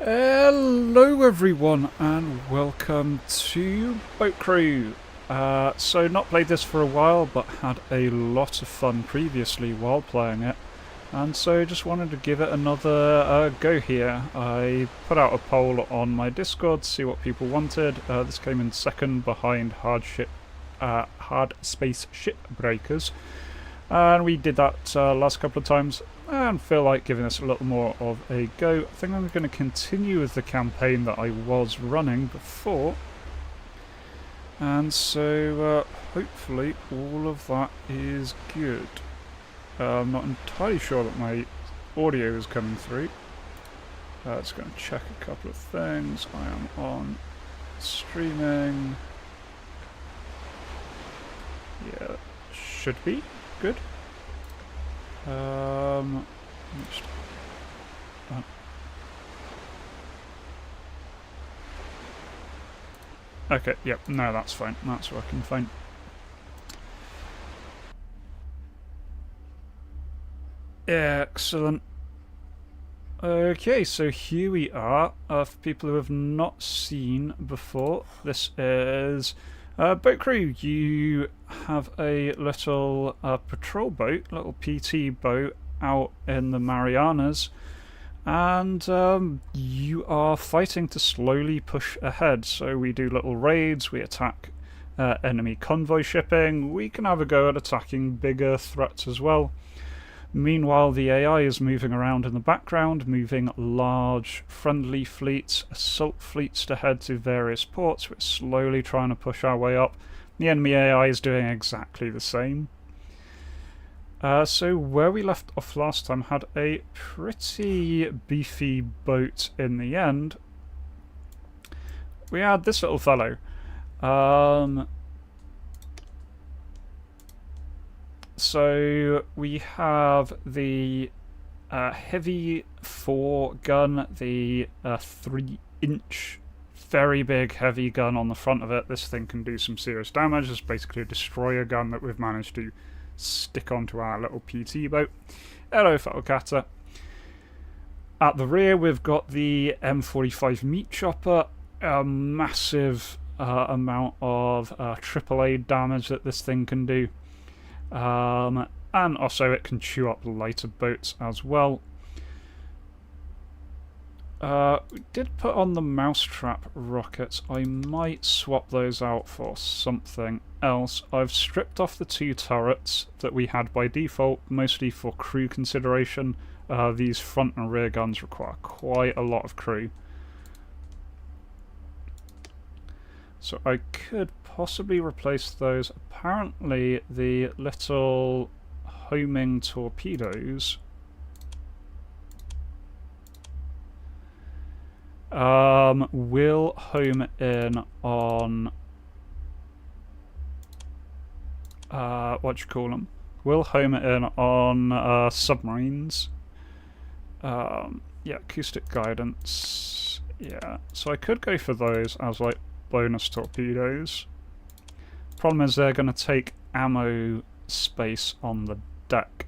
Hello everyone and welcome to Boat Crew. So not played this for a while but had a lot of fun previously while playing it, and so just wanted to give it another go here. I put out a poll on my Discord to see what people wanted. This came in second behind Hard Space Shipbreakers, and we did that last couple of times and feel like giving this a little more of a go. I think I'm going to continue with the campaign that I was running before, and so hopefully all of that is good. I'm not entirely sure that my audio is coming through. Just going to check a couple of things. I am on streaming. Yeah, should be good. Okay, yep, no, that's fine. That's working fine. Excellent. Okay, so here we are. For people who have not seen before, this is Boat Crew. You have a little patrol boat, little PT boat out in the Marianas, and you are fighting to slowly push ahead. So we do little raids, we attack enemy convoy shipping, we can have a go at attacking bigger threats as well. Meanwhile, the AI is moving around in the background, moving large friendly fleets, assault fleets to head to various ports. We're slowly trying to push our way up. The enemy AI is doing exactly the same. So where we left off last time had a pretty beefy boat in the end. We had this little fellow. So we have the heavy 4 gun, the 3-inch very big heavy gun on the front of it. This thing can do some serious damage. It's basically a destroyer gun that we've managed to stick onto our little PT boat. Hello, Fatalcata. At the rear we've got the M45 meat chopper, a massive amount of AAA damage that this thing can do. And also it can chew up lighter boats as well. We did put on the mousetrap rockets. I might swap those out for something else. I've stripped off the 2 turrets that we had by default, mostly for crew consideration. These front and rear guns require quite a lot of crew. So I could possibly replace those. Apparently the little homing torpedoes will home in on will home in on submarines. Yeah, acoustic guidance. Yeah, so I could go for those as like bonus torpedoes. Problem is they're going to take ammo space on the deck.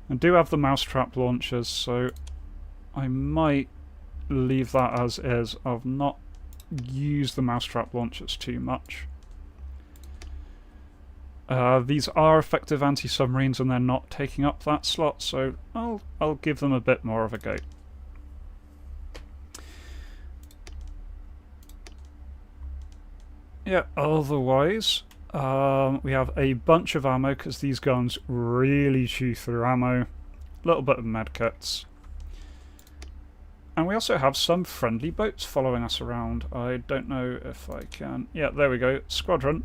I do have the mousetrap launchers, so I might leave that as is. I've not used the mousetrap launchers too much. These are effective anti-submarines and they're not taking up that slot, so I'll give them a bit more of a go. Yeah, otherwise we have a bunch of ammo because these guns really chew through ammo. A little bit of medkits. And we also have some friendly boats following us around. I don't know if I can... Yeah, there we go. Squadron.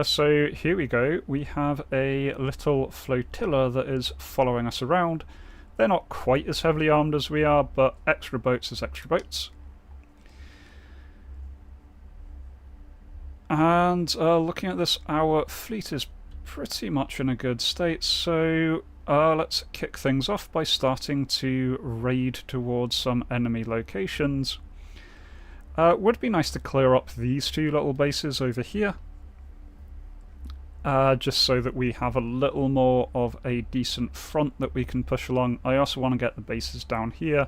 So here we go. We have a little flotilla that is following us around. They're not quite as heavily armed as we are, but extra boats is extra boats. And looking at this, our fleet is pretty much in a good state, so let's kick things off by starting to raid towards some enemy locations. Would be nice to clear up these 2 little bases over here, just so that we have a little more of a decent front that we can push along. I also want to get the bases down here.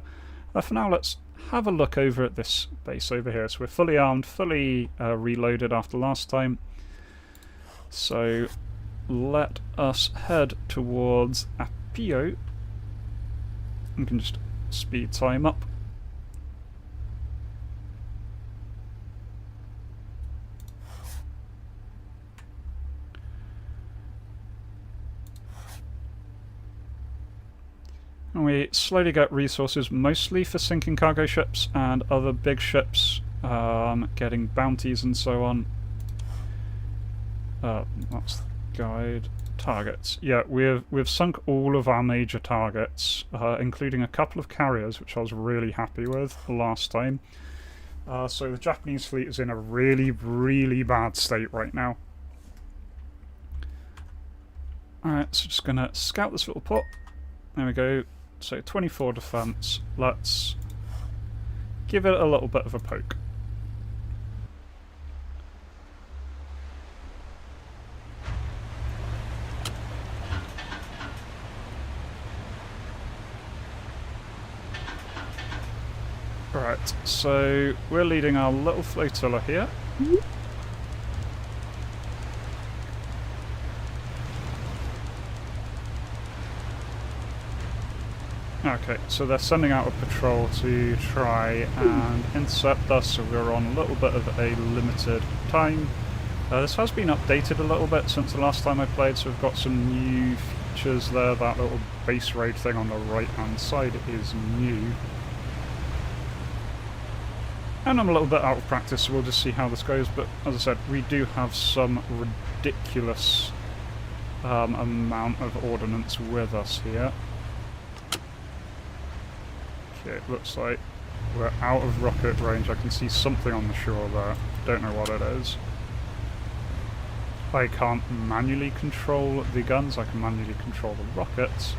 For now, let's have a look over at this base over here. So we're fully armed, fully reloaded after last time. So let us head towards Apio. We can just speed time up. And we slowly get resources, mostly for sinking cargo ships and other big ships, getting bounties and so on. That's the guide. Targets. Yeah, we've sunk all of our major targets, including a couple of carriers, which I was really happy with last time. So the Japanese fleet is in a really, really bad state right now. Alright, so just gonna scout this little port. There we go. So 24 defense. Let's give it a little bit of a poke. Right, so we're leading our little flotilla here. Okay, so they're sending out a patrol to try and intercept us, so we're on a little bit of a limited time. This has been updated a little bit since the last time I played, so we've got some new features there. That little base raid thing on the right hand side is new. And I'm a little bit out of practice, so we'll just see how this goes, but as I said, we do have some ridiculous amount of ordnance with us here. Okay, it looks like we're out of rocket range. I can see something on the shore there. Don't know what it is. I can't manually control the guns, I can manually control the rockets.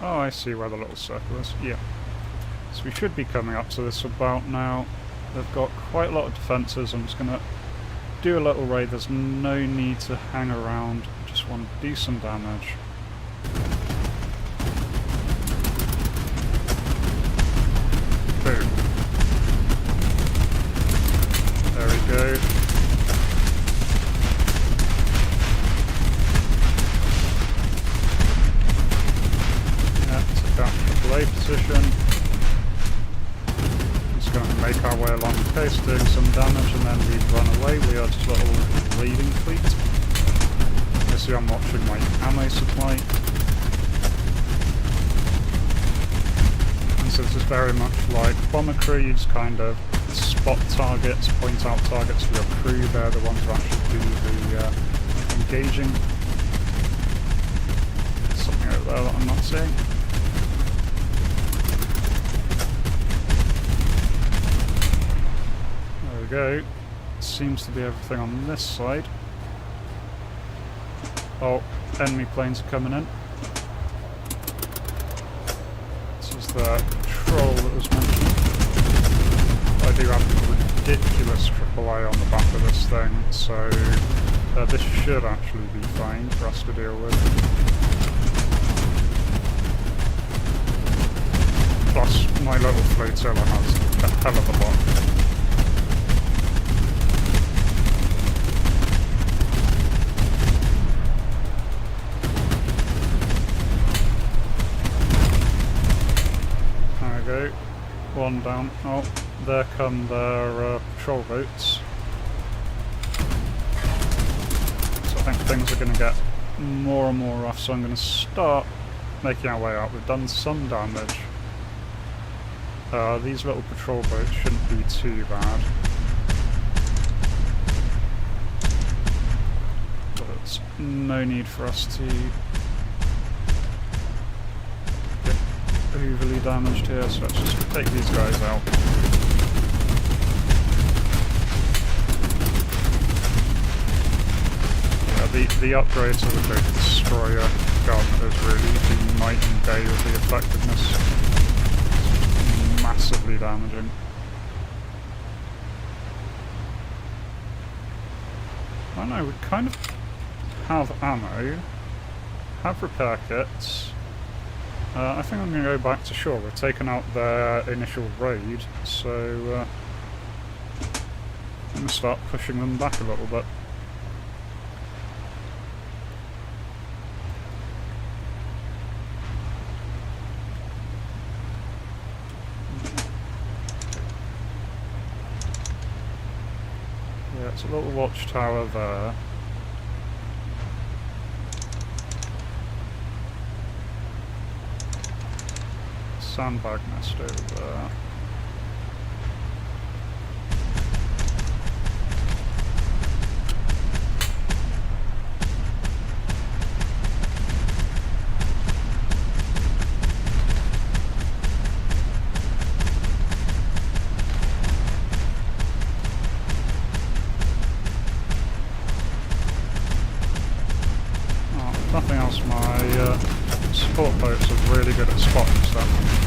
Oh, I see where the little circle is. Yeah. So we should be coming up to this about now. They've got quite a lot of defences. I'm just going to do a little raid. There's no need to hang around. I just want to do some damage. Boom. There we go. Play position. Just going to make our way along the coast, doing some damage, and then we run away. We are just a little raiding fleet. You see, I'm watching my ammo supply. And so this is very much like bomber crew. You just kind of spot targets, point out targets for your crew. They're the ones who actually do the engaging. There's something over there that I'm not seeing. Go. Seems to be everything on this side. Oh, enemy planes are coming in. This is the patrol that was mentioned. I do have a ridiculous AAA on the back of this thing, so this should actually be fine for us to deal with. Plus, my little flotilla has a hell of a lot. One down. Oh, there come their patrol boats. So I think things are going to get more and more rough, so I'm going to start making our way out. We've done some damage. These little patrol boats shouldn't be too bad. But there's no need for us to overly damaged here, so let's just take these guys out. Yeah, the upgrade to the big destroyer gun has really been night and day with the effectiveness. It's massively damaging. I know, we kind of have ammo, have repair kits. I think I'm going to go back to shore. We've taken out their initial raid, so I'm going to start pushing them back a little bit. Yeah, it's a little watchtower there. Sandbag nest over there. Oh, if nothing else, my support boats are really good at spotting stuff.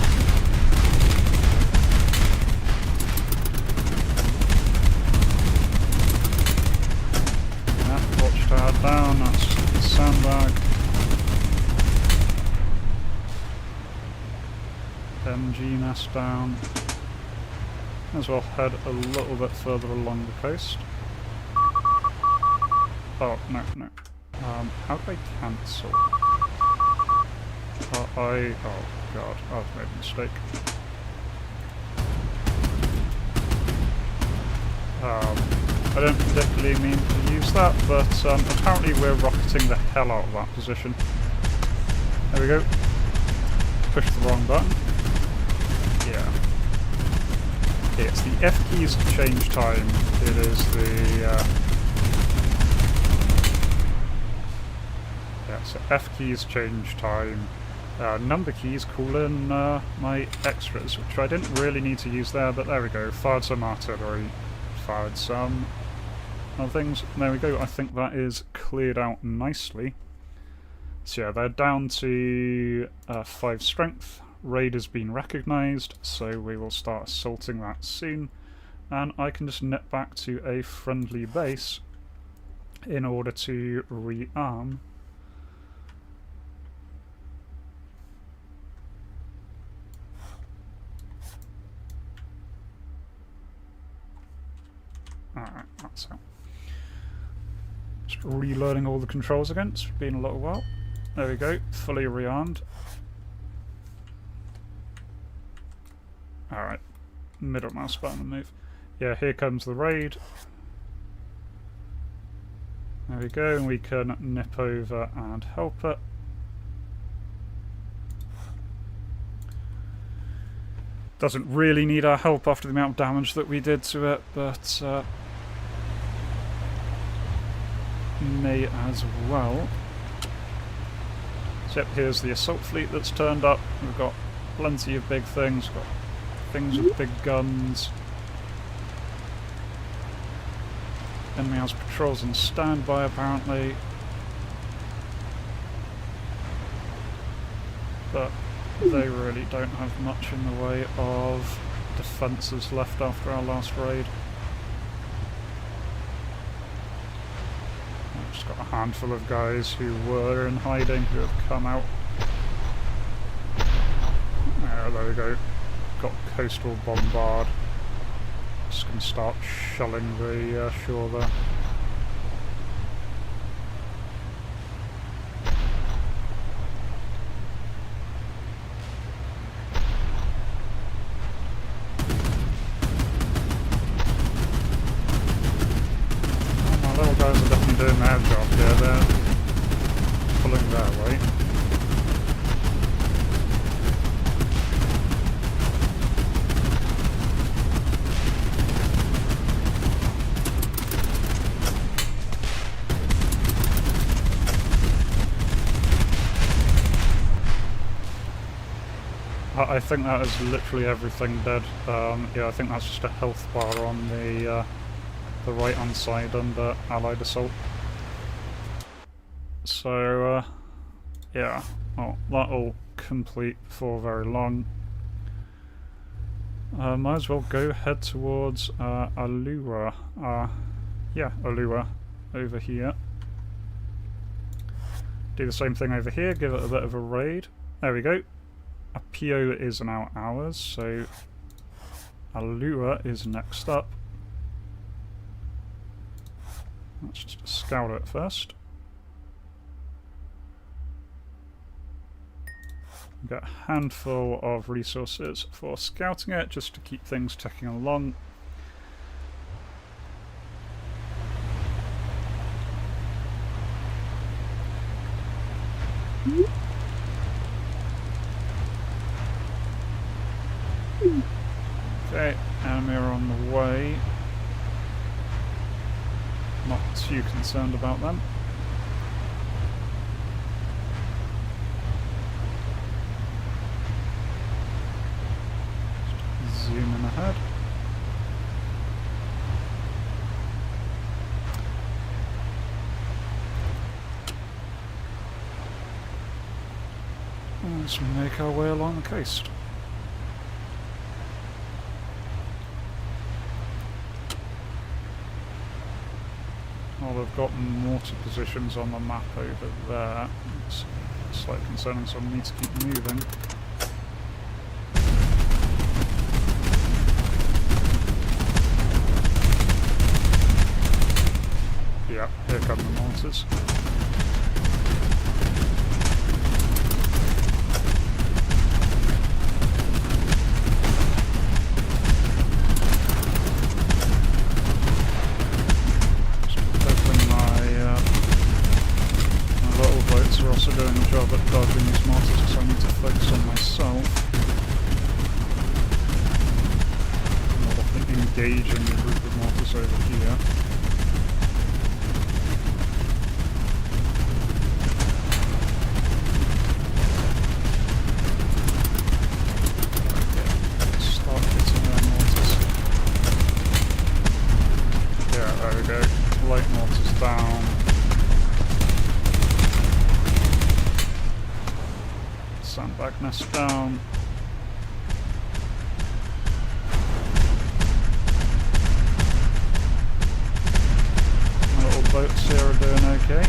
Down, that's the sandbag. MG nest down. May as well head a little bit further along the coast. Oh, no. How do I cancel? Oh god, I've made a mistake. I don't particularly mean to use that, but apparently we're rocketing the hell out of that position. There we go. Push the wrong button. Yeah. Okay, it's the F keys to change time. It is the... yeah, so F keys change time. Number keys call in my extras, which I didn't really need to use there, but there we go. Fired some artillery. Fired some other things. There we go. I think that is cleared out nicely. So yeah, they're down to 5 strength. Raid has been recognised, so we will start assaulting that soon. And I can just nip back to a friendly base in order to rearm. Alright, that's out. Just relearning all the controls again, it's been a little while. There we go, fully rearmed. Alright, middle mouse button to move. Yeah, here comes the raid. There we go, and we can nip over and help it. Doesn't really need our help after the amount of damage that we did to it, but may as well. So yep, here's the assault fleet that's turned up. We've got plenty of big things, got things with big guns. Enemy has patrols on standby apparently. But they really don't have much in the way of defences left after our last raid. I've just got a handful of guys who were in hiding who have come out. There we go. Got coastal bombard. Just going to start shelling the shore there. Guys are definitely doing their job here, they're pulling their weight. I think that is literally everything dead. Yeah, I think that's just a health bar on the right hand side under Allied assault. So yeah, well, that'll complete before very long. Might as well go head towards Alua. Yeah, Alua. over here. Do the same thing over here, give it a bit of a raid. There we go. Apio is now ours, so Alua is next up. Let's just scout it first. We've got a handful of resources for scouting it, just to keep things ticking along. Okay, enemy are on the way. Not too concerned about them. Just zooming ahead. Let's make our way along the coast. Well, they've got mortar positions on the map over there. It's slightly concerning, so I need to keep moving. Yeah, here come the mortars. Are also doing a job at dodging these mortars, so I need to focus on myself. I'll definitely engage in the group of mortars over here. Okay, start hitting their mortars. Yeah, there we go. Light mortars down. Sandbag nest down. My little boats here are doing okay.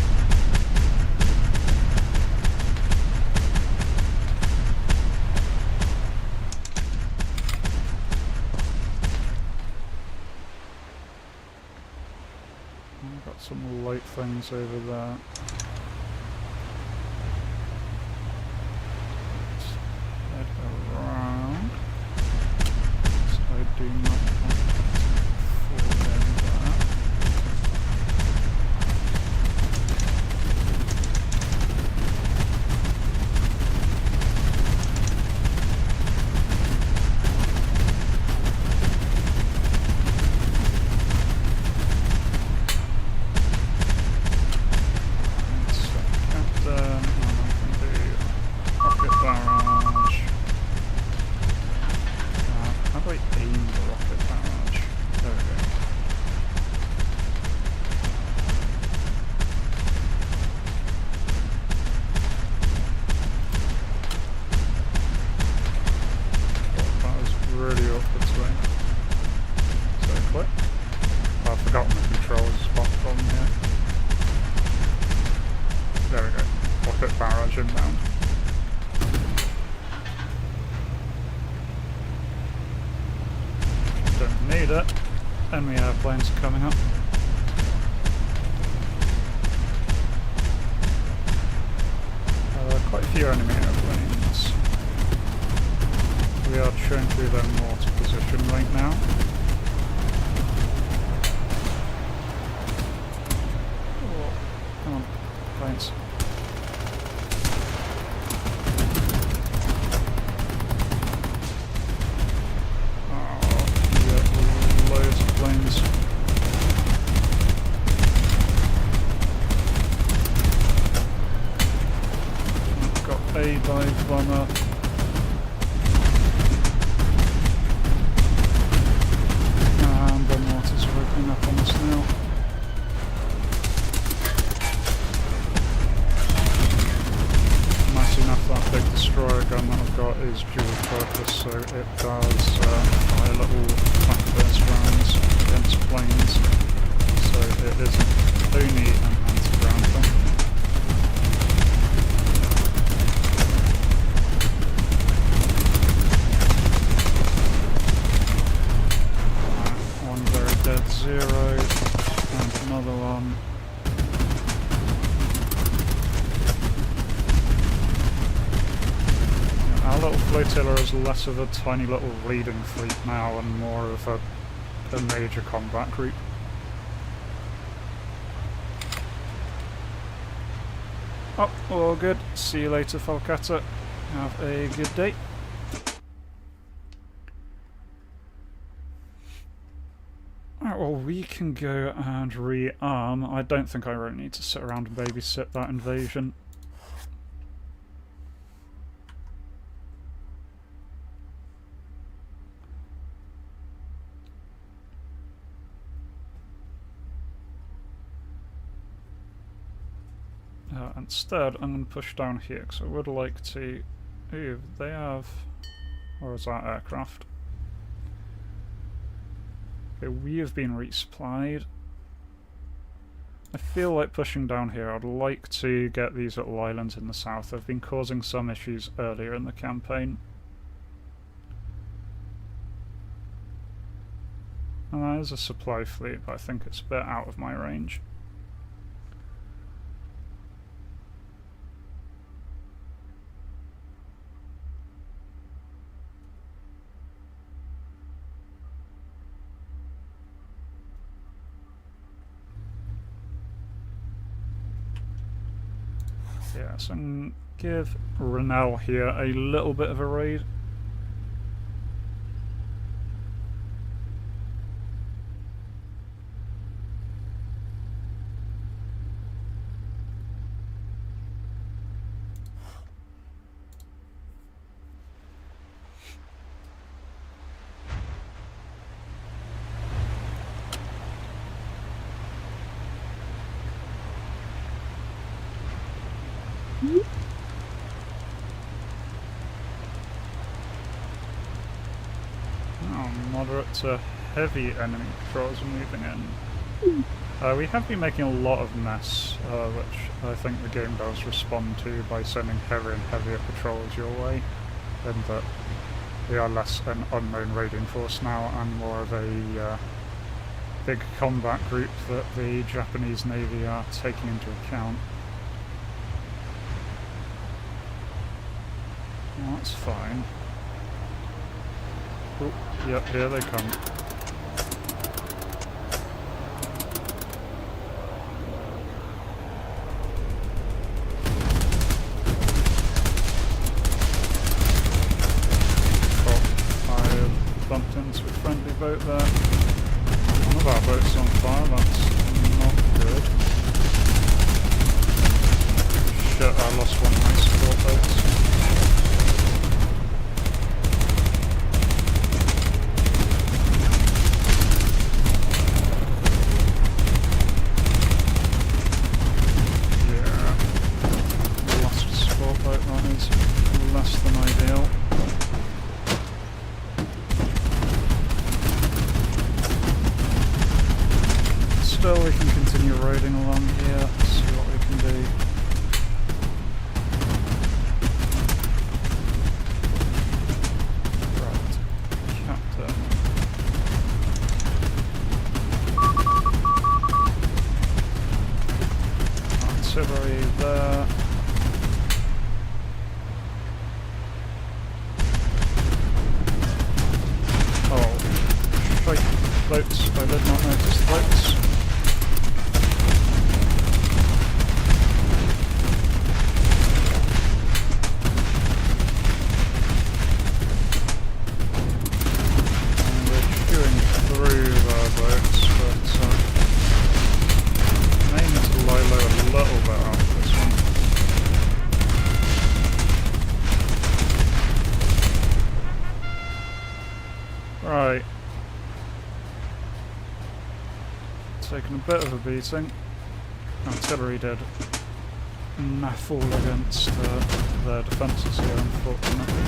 I've got some light things over there. Around, so I do not want to fall in there. So captain, and I can do rocket barrage. How do I aim the rocket barrage? There we go. Oh, that was really awkward swing. So quick. Oh, I've forgotten the controls spot on here. There we go. Rocket barrage inbound. Don't need it. Enemy airplanes are coming up. Quite a few enemy airplanes. We are chewing through their mortar position right now. Oh, come on, planes. Planes. I've got a dive bomber. And the mortars are opening up on us now. Nice enough, that big destroyer gun that I've got is dual purpose, so it does fire little backburst rounds against planes. So it isn't only 0, and another one. Our little flotilla is less of a tiny little leading fleet now and more of a major combat group. Oh, all good. See you later, Falcata. Have a good day. Alright, well, we can go and rearm. I don't think I really need to sit around and babysit that invasion. Instead, I'm going to push down here because I would like to... Ooh, they have... Or is that aircraft? Okay, we have been resupplied. I feel like pushing down here. I'd like to get these little islands in the south. They've been causing some issues earlier in the campaign. And that is a supply fleet, but I think it's a bit out of my range. Yeah, so I'm give Renal here a little bit of a raid. Oh, moderate to heavy enemy patrols are moving in. We have been making a lot of mess, which I think the game does respond to by sending heavier and heavier patrols your way, and that we are less an unknown raiding force now and more of a big combat group that the Japanese Navy are taking into account. Well, that's fine. Oh, yep, here they come. Oh, I bumped into a friendly boat there. One of our boats on fire, that's not good. Shit, I lost one of my support boats. Less than ideal. Still, we can continue riding along here, see what we can do. Right, Captain. Artillery there. Boats, I did not notice the boats. And we're chewing through their boats, but may need to lie low a little bit after this one. Right. Taken a bit of a beating. Artillery did naffle against their defences here, unfortunately.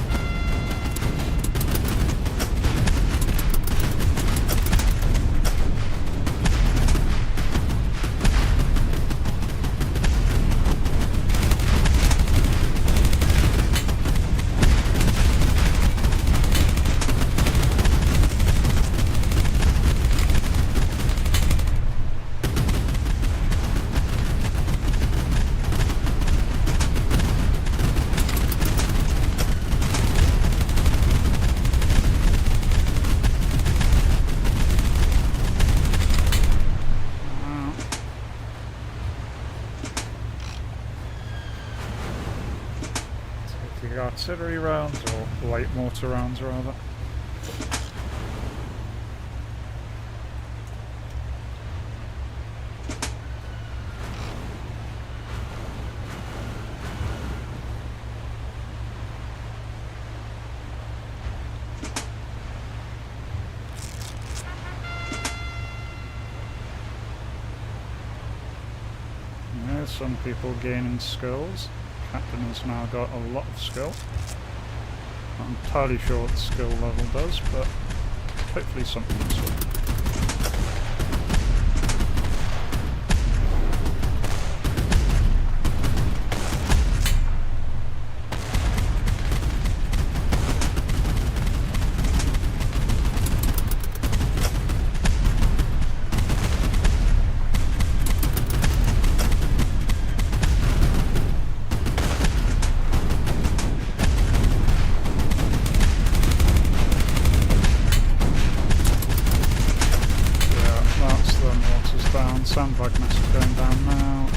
artillery rounds, or light mortar rounds rather. Some people gaining skills. Captain has now got a lot of skill. Not entirely sure what the skill level does, but hopefully something useful. Sandbag massive going down now.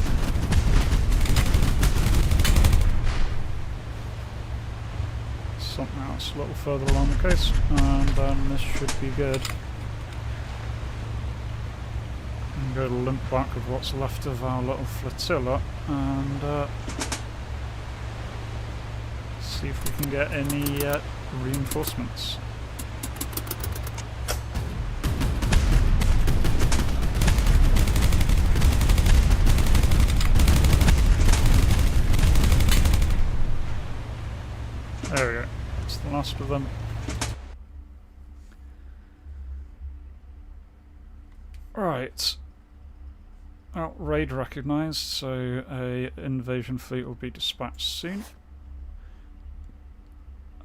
Something else a little further along the coast, and then this should be good. I'm going to limp back with what's left of our little flotilla and see if we can get any reinforcements. There we go, that's the last of them. Right. Raid recognised, so a invasion fleet will be dispatched soon.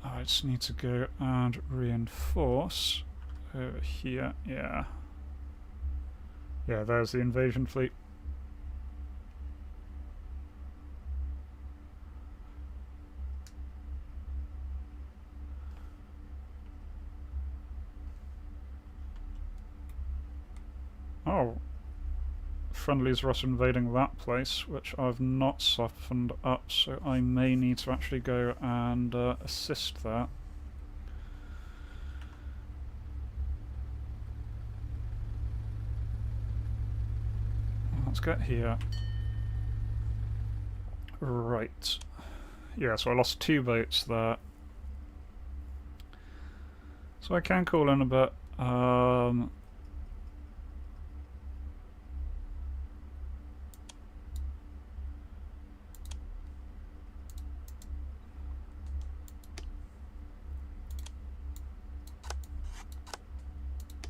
I just need to go and reinforce over here, yeah. Yeah, there's the invasion fleet. Oh, friendlies are also invading that place, which I've not softened up, so I may need to actually go and assist that. Let's get here. Right. Yeah, so I lost 2 boats there. So I can call in a bit.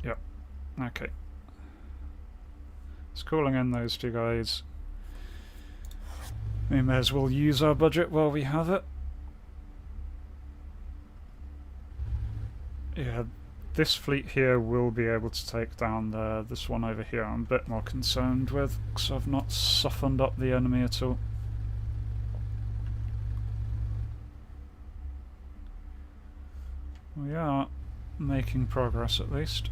Yep. Okay. It's calling in those 2 guys. We may as well use our budget while we have it. Yeah, this fleet here will be able to take down this one over here. I'm a bit more concerned with, because I've not softened up the enemy at all. We are making progress at least.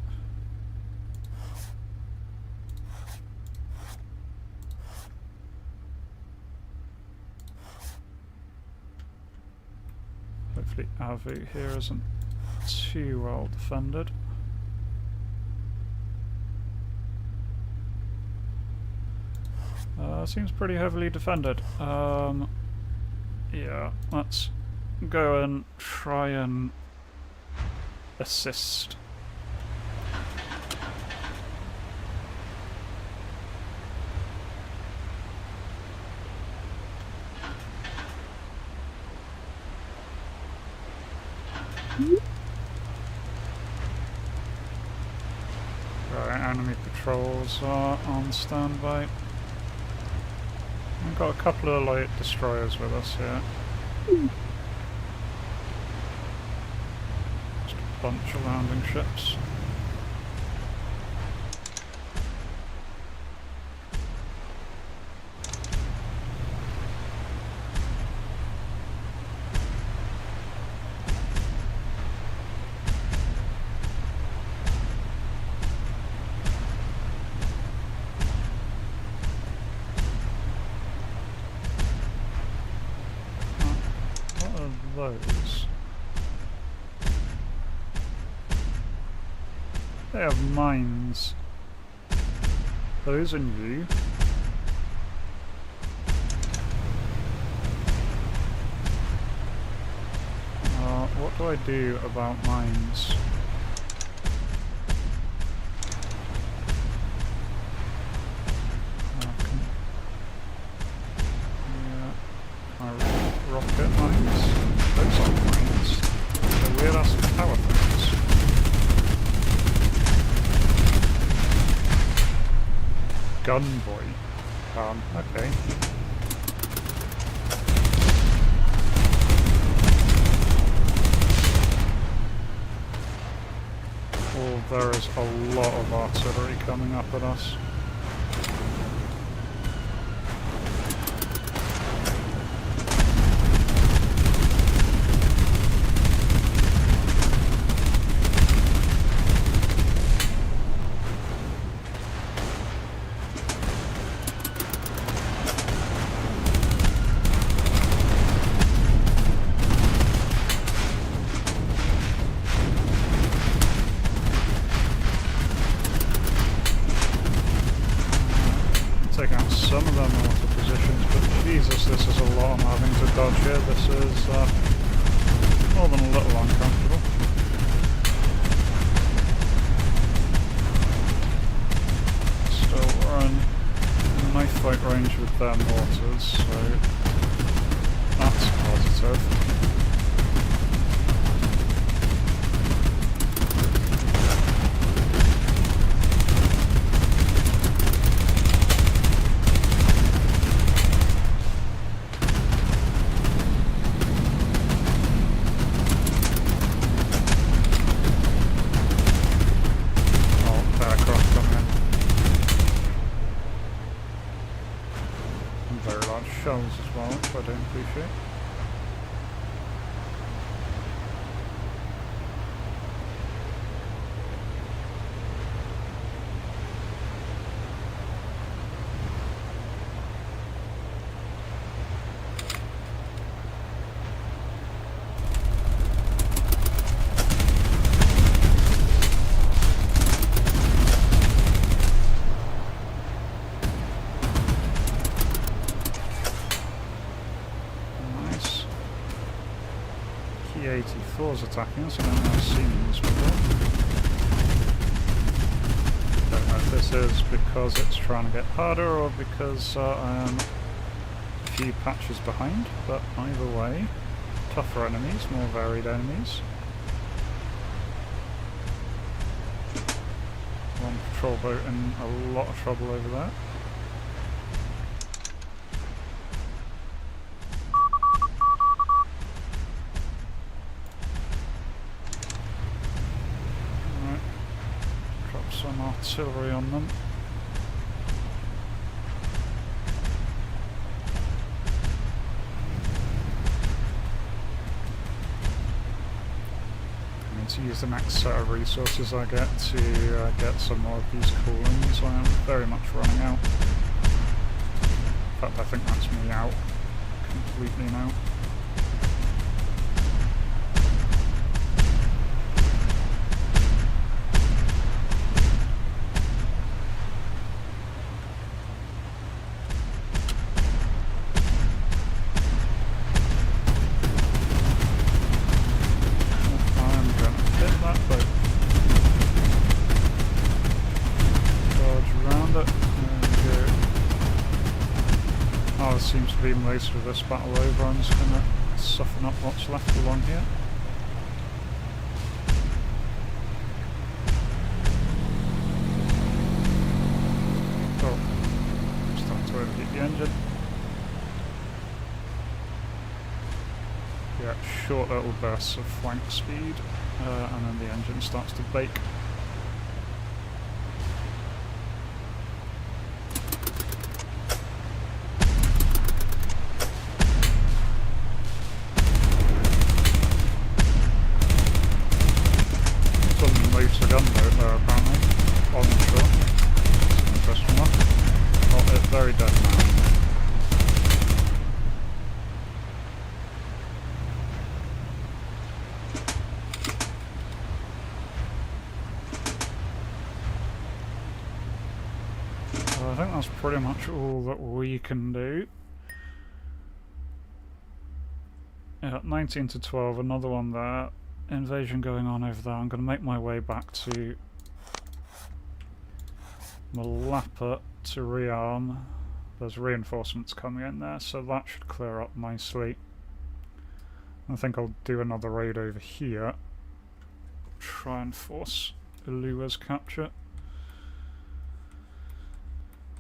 Hopefully Avu here isn't too well defended. Seems pretty heavily defended. Yeah, let's go and try and assist. Right, enemy patrols are on standby. We've got a couple of light destroyers with us here. Just a bunch of landing ships. those? They have mines. Those are new. What do I do about mines? Rocket mines? Those aren't mines. They're weird ass power things. Gunboy. Okay. Oh, there is a lot of artillery coming up at us. Taking out some of their mortar positions, but Jesus, this is a lot I'm having to dodge here. This is more than a little uncomfortable. Still, we're in knife fight range with their mortars, so that's positive. Shells as well, which I don't appreciate. T84's attacking us, I don't know if I've seen this before. Don't know if this is because it's trying to get harder or because I am a few patches behind, but either way, tougher enemies, more varied enemies. One patrol boat in a lot of trouble over there. Some artillery on them. I need to use the next set of resources I get to get some more of these coolings. I am very much running out. In fact, I think that's me out completely now. Seems to be most of this battle over. I'm just going to soften up what's left along here. Oh, starting to overheat the engine. Yeah, short little bursts of flank speed, and then the engine starts to bake. Motor gunboat there apparently, onshore. That's an interesting one. Oh, it's very dead now. I think that's pretty much all that we can do. Yeah, 19 to 12, another one there. Invasion going on over there. I'm going to make my way back to Malappa to rearm. There's reinforcements coming in there, so that should clear up nicely. I think I'll do another raid over here. Try and force Ilua's capture.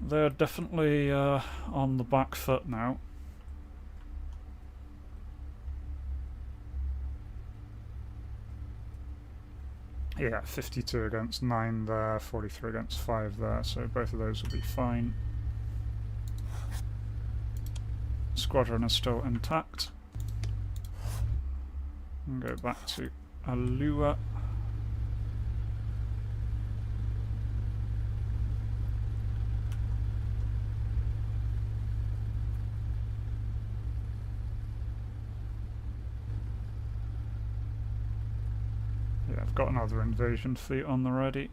They're definitely on the back foot now. Yeah, 52 against 9 there, 43 against 5 there, so both of those will be fine. Squadron is still intact. And go back to Alua. Yeah, I've got another invasion fleet on the ready.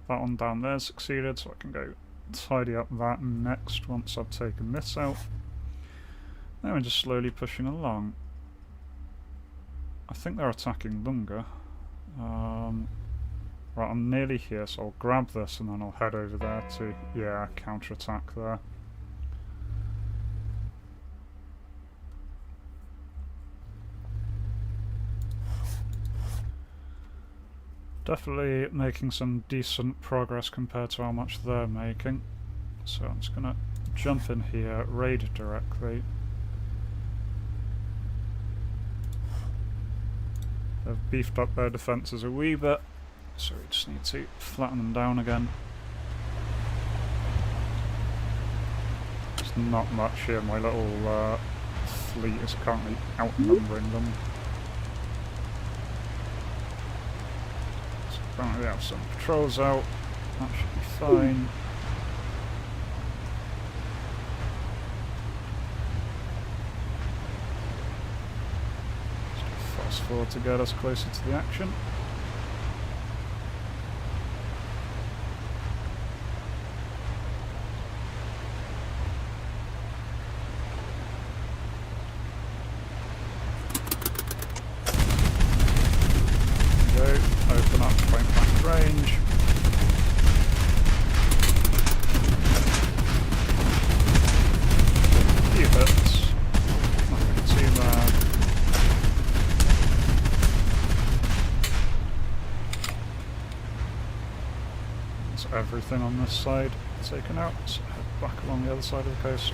That one down there succeeded, so I can go tidy up that next once I've taken this out. Then we're just slowly pushing along. I think they're attacking Lunga. Right, I'm nearly here, so I'll grab this and then I'll head over there to, yeah, counterattack there. Definitely making some decent progress compared to how much they're making. So I'm just going to jump in here, raid directly. They've beefed up their defences a wee bit, so we just need to flatten them down again. There's not much here, my little fleet is currently outnumbering them. Apparently they have some patrols out, that should be fine. Just fast forward to get us closer to the action. Open up point blank range. A few hits, nothing too bad. That's everything on this side taken out, so head back along the other side of the coast.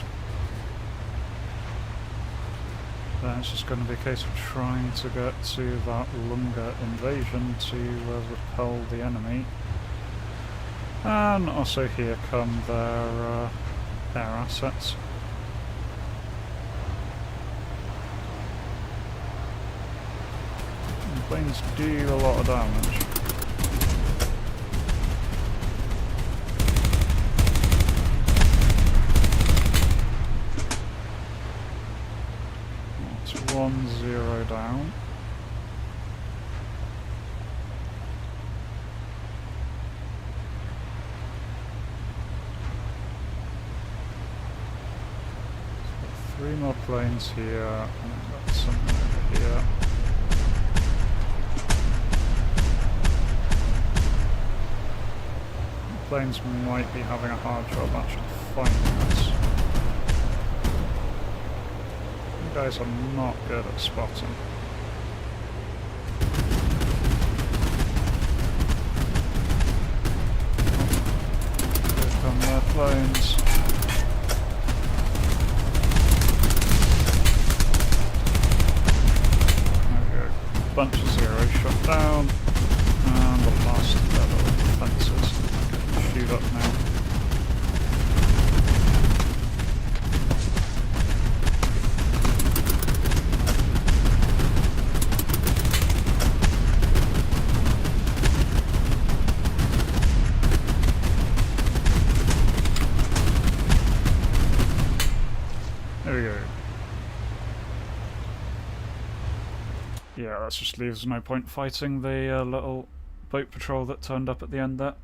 Then it's just going to be a case of trying to get to that Lunga invasion to repel the enemy. And also here come their air assets. And planes do a lot of damage. It's 1-0 down. So 3 more planes here, and I've got some over here. The planes might be having a hard job actually finding us. You guys are not good at spotting. Here come their planes. There we go. Bunch of zeros shot down. And the last of their little defences shoot up now. There we go. Yeah, that just leaves no point fighting the little boat patrol that turned up at the end there.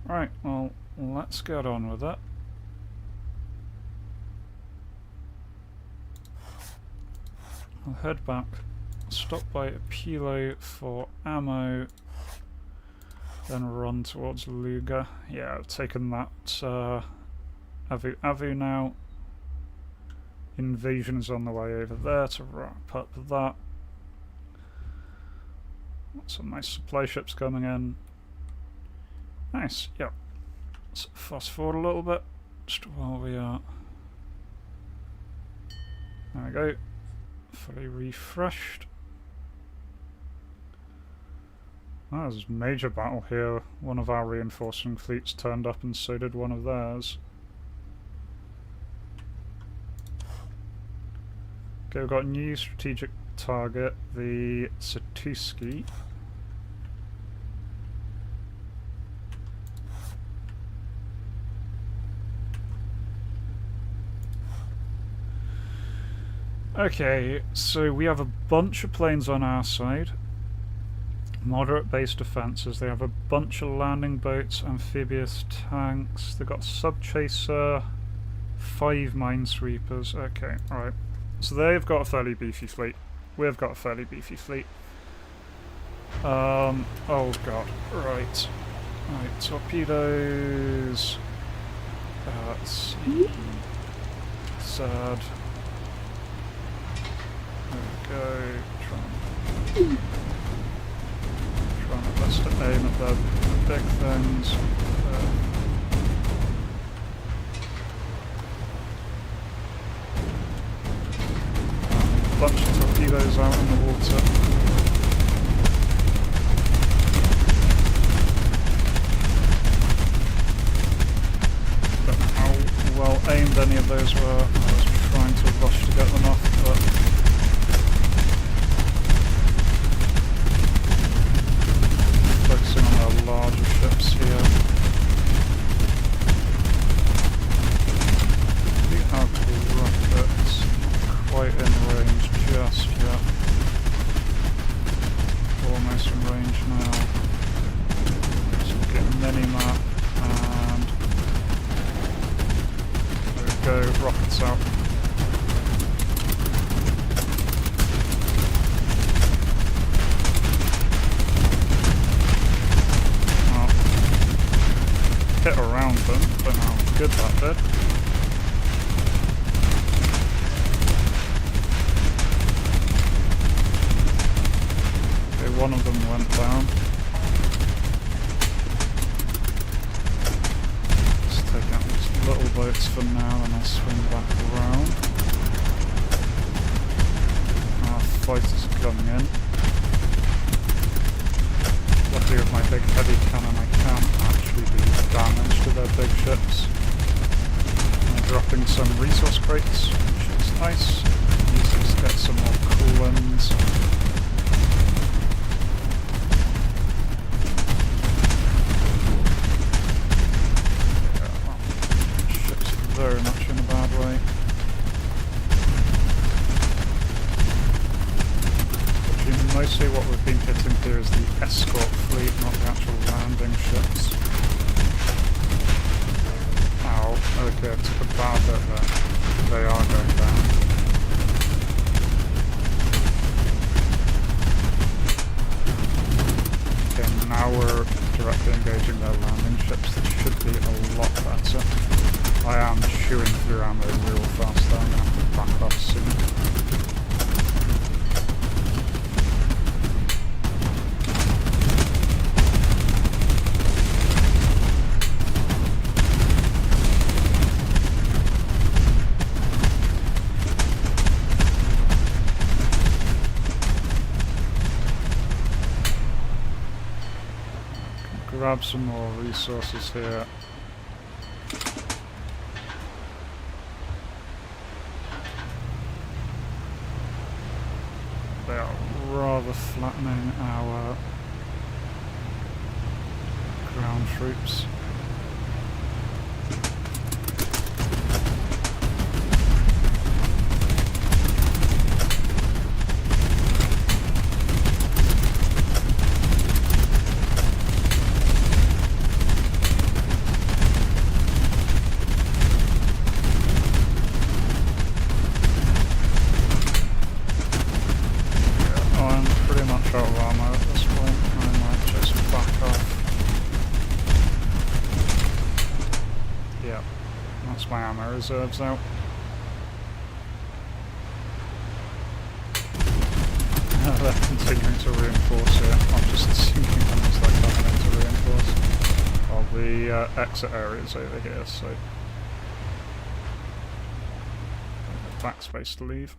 Right, well, let's get on with it. I'll head back, stop by a Pilo for ammo, then run towards Luga. Yeah, I've taken that Avu now. Invasion is on the way over there to wrap up that. Some nice supply ships coming in. Nice, yeah. Let's fast forward a little bit, just while we are. There we go. Fully refreshed. Oh, there's a major battle here. One of our reinforcing fleets turned up and so did one of theirs. Okay, we've got a new strategic target, the Satuski. Okay, so we have a bunch of planes on our side. Moderate base defences. They have a bunch of landing boats, amphibious tanks. They've got sub-chaser, 5 minesweepers. Okay, alright. So they've got a fairly beefy fleet. We've got a fairly beefy fleet. Oh god. Right. Right, torpedoes. Let's see. Sad. There we go. Trying my best to aim at the big things. Bunch of torpedoes out in the water. Don't know how well aimed any of those were. I was trying to rush to get them off, but focusing on our larger ships here. We have rockets quite in range just yet. Almost in range now. So get a mini-map and there we go, rockets out. Hit around them, don't know how good that did. Okay, one of them went down. Let's take out these little boats for now and I'll swing back around. Our fighters are coming in. Luckily with my big heavy cannon I can actually do damage to their big ships. I'm dropping some resource crates, which is nice. Use this to get some more coolants. Yeah, well, ship's very much in a bad way. Mostly what we've been hitting here is the escort fleet, not the actual landing ships. Ow, okay, I took a bad bit there. They are going down. Okay, now we're directly engaging their landing ships. That should be a lot better. I am chewing through ammo real fast though, I'm going to have to back off soon. Grab some more resources here. They are rather flattening our ground troops. reserves out. They're continuing to reinforce here. I'm just assuming things like coming in to reinforce. Well, the exit area is over here, so backspace to leave.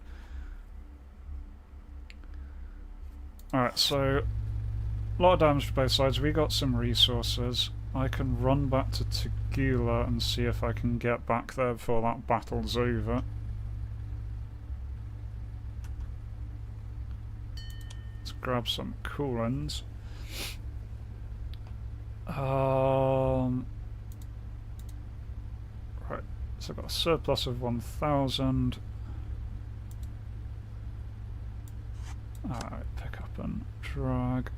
Alright, so a lot of damage to both sides. We got some resources. I can run back to Tagula and see if I can get back there before that battle's over. Let's grab some coolants. Right, so I've got a surplus of 1,000. Alright, pick up and drag.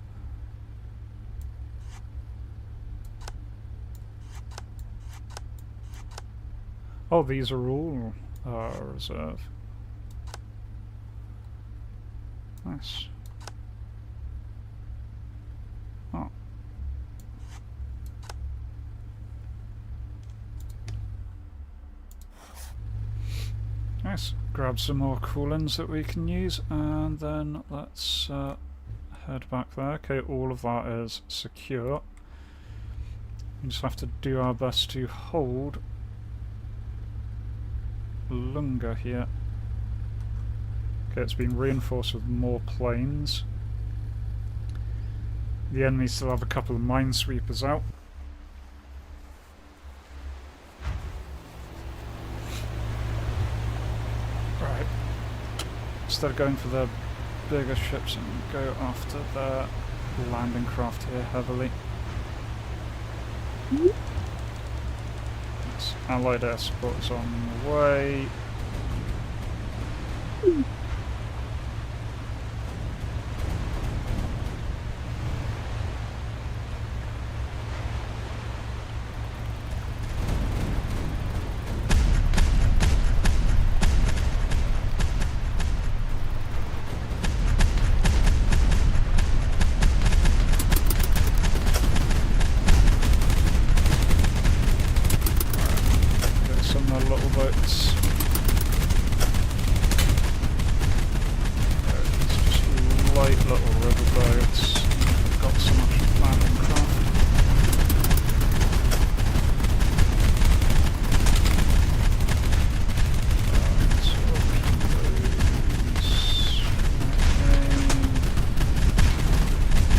Oh, these are all reserve. Nice. Oh. Nice. Grab some more coolants that we can use, and then let's head back there. Okay, all of that is secure. We just have to do our best to hold longer here. Okay, it's been reinforced with more planes. The enemy still have a couple of minesweepers out. Right. Instead of going for the bigger ships and go after the landing craft here heavily. Allied air support is on the way. Little boats. It's just light little river boats. Got so much landing craft.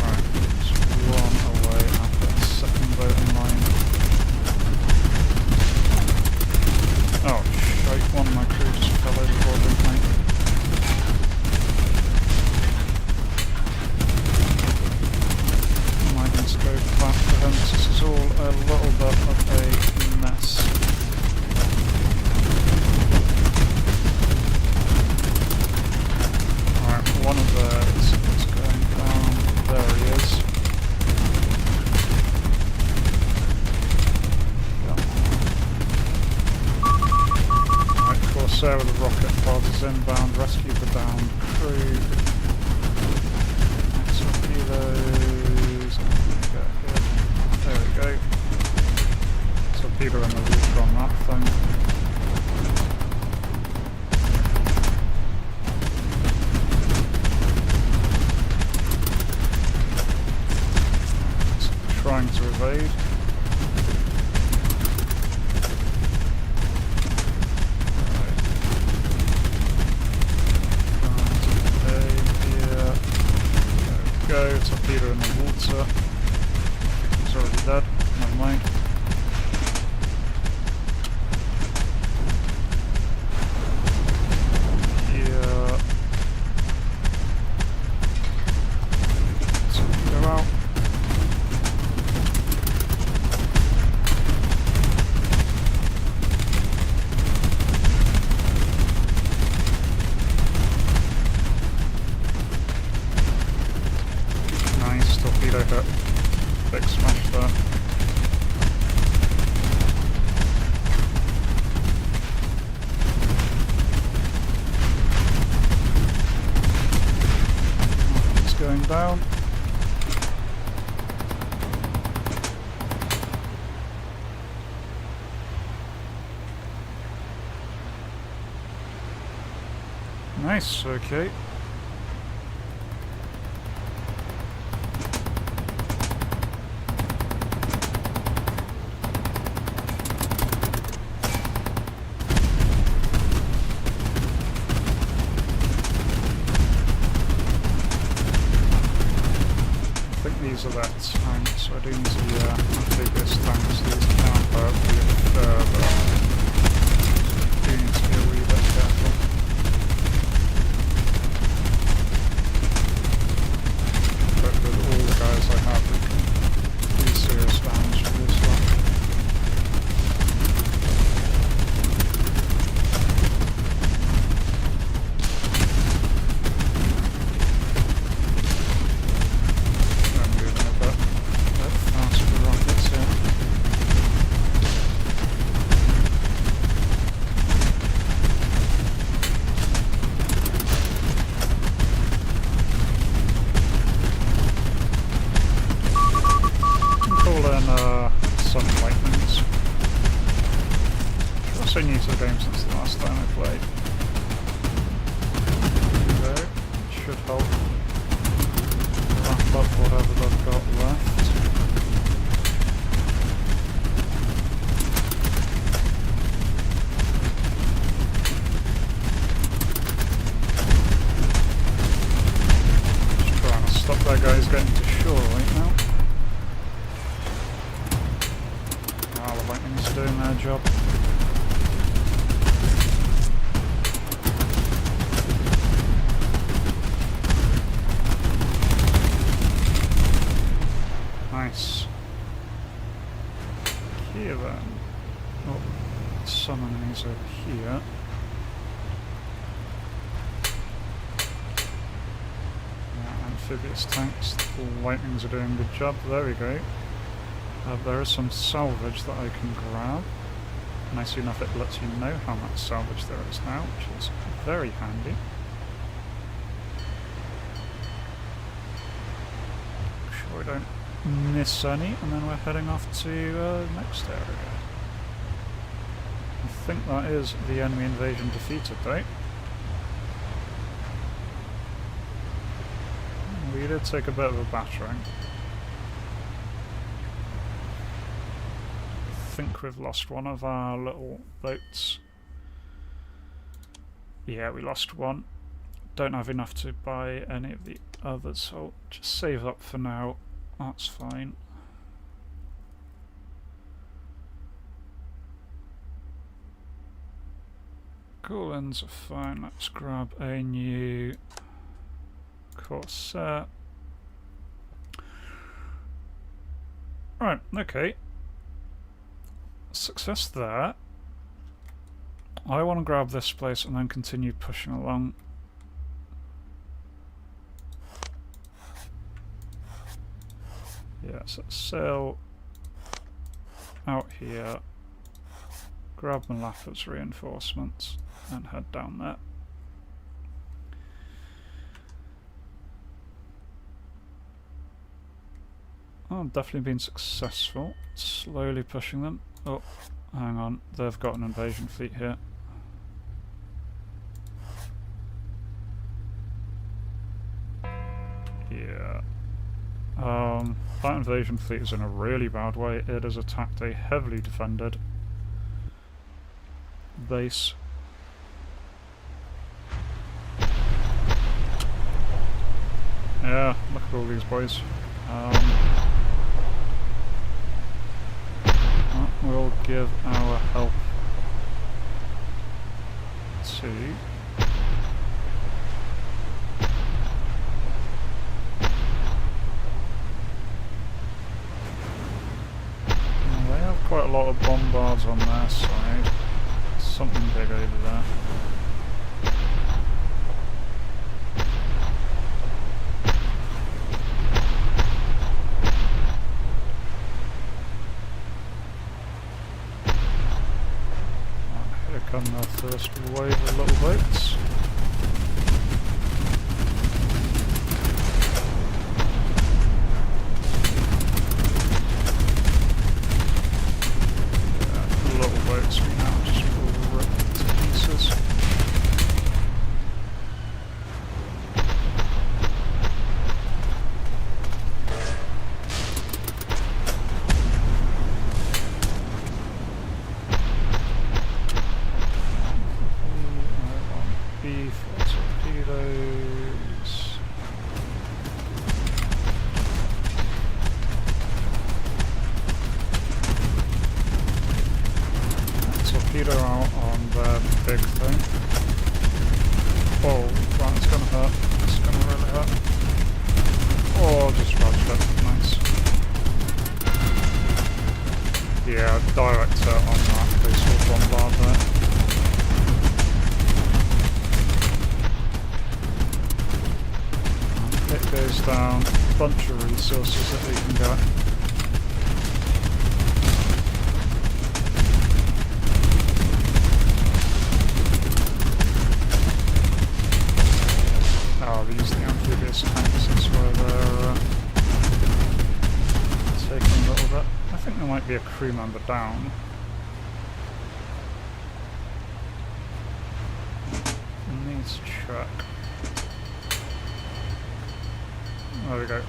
Right, just run away after a second boat in line. Oh, shite, one of my crew just fell overboard, didn't they? I might need to go back for them. This is all a little bit of a mess. Alright, one of those is going down. There he is. Corsair with a rocket pod is inbound, rescue the downed crew. Torpedoes. There we go. Torpedo in the water on that thing. It's trying to evade. Go, torpedo in the water. It's already dead, never mind. Here. Torpedo out. Torpedo hit. Big smash there. It's going down. Nice, okay. These are their tanks, so I do need to update this tanks. These can't hurt me further. I do need to be a wee bit careful. But with all the guys I have, we can do serious damage to this one. So new to the game since the last time I played. So, it should help wrap up whatever they've got left. Just trying to stop their guys getting to shore right now. Ah, the lightning's doing their job. Nice. Here then. Oh, some enemies over here. Amphibious tanks. The lightnings are doing a good job. There we go. There is some salvage that I can grab. Nice enough it lets you know how much salvage there is now, which is very handy. Make sure we don't miss any, and then we're heading off to the next area. I think that is the enemy invasion defeated, though. We did take a bit of a battering. I think we've lost one of our little boats. Yeah, we lost one. Don't have enough to buy any of the others, so I'll just save up for now. That's fine. Coolins are fine. Let's grab a new Corsair. Right, okay. Success there. I want to grab this place and then continue pushing along. Yeah, so sail out here, grab Malaffer's reinforcements, and head down there. Oh, I've definitely been successful. Slowly pushing them. Oh, hang on, they've got an invasion fleet here. Yeah. That invasion fleet is in a really bad way. It has attacked a heavily defended base. Yeah, look at all these boys. We'll give our help to quite a lot of bombards on their side. Something big over there. Here come the first wave of little boats. torpedo out on the big thing. Oh, that's gonna hurt. It's gonna really hurt. Oh, just roger it. Nice. Yeah, direct hit on that. They sort of bombard that. It goes down. Bunch of resources that we can get. Oh, these the amphibious tanks is where they're taking a little bit. I think there might be a crew member down. Needs to check. There we go.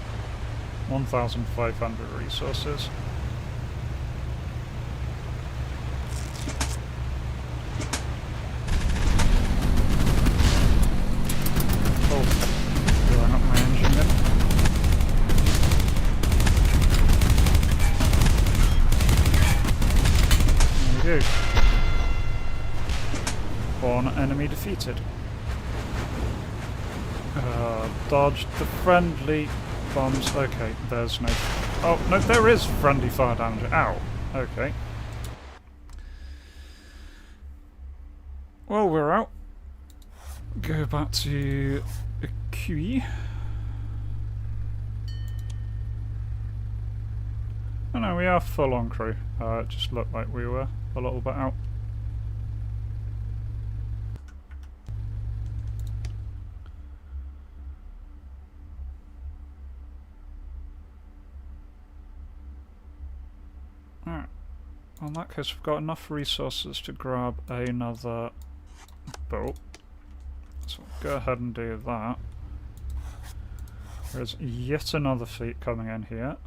1,500 resources. Oh, blowing up my engine then. There we go. One enemy defeated. Dodged the friendly bombs. Okay, there's no... Oh, no, there is friendly fire damage. Ow. Okay. Well, we're out. Go back to a QE. Oh no, we are full on crew. It just looked like we were a little bit out. Alright, well in that case we've got enough resources to grab another boat. So we'll go ahead and do that. There's yet another fleet coming in here.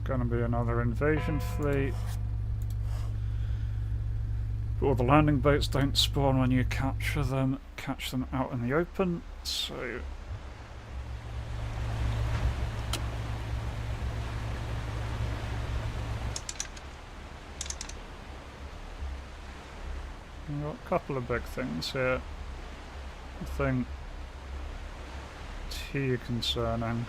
Going to be another invasion fleet. But all the landing boats don't spawn when you capture them. Catch them out in the open. So we've got a couple of big things here. Nothing too concerning.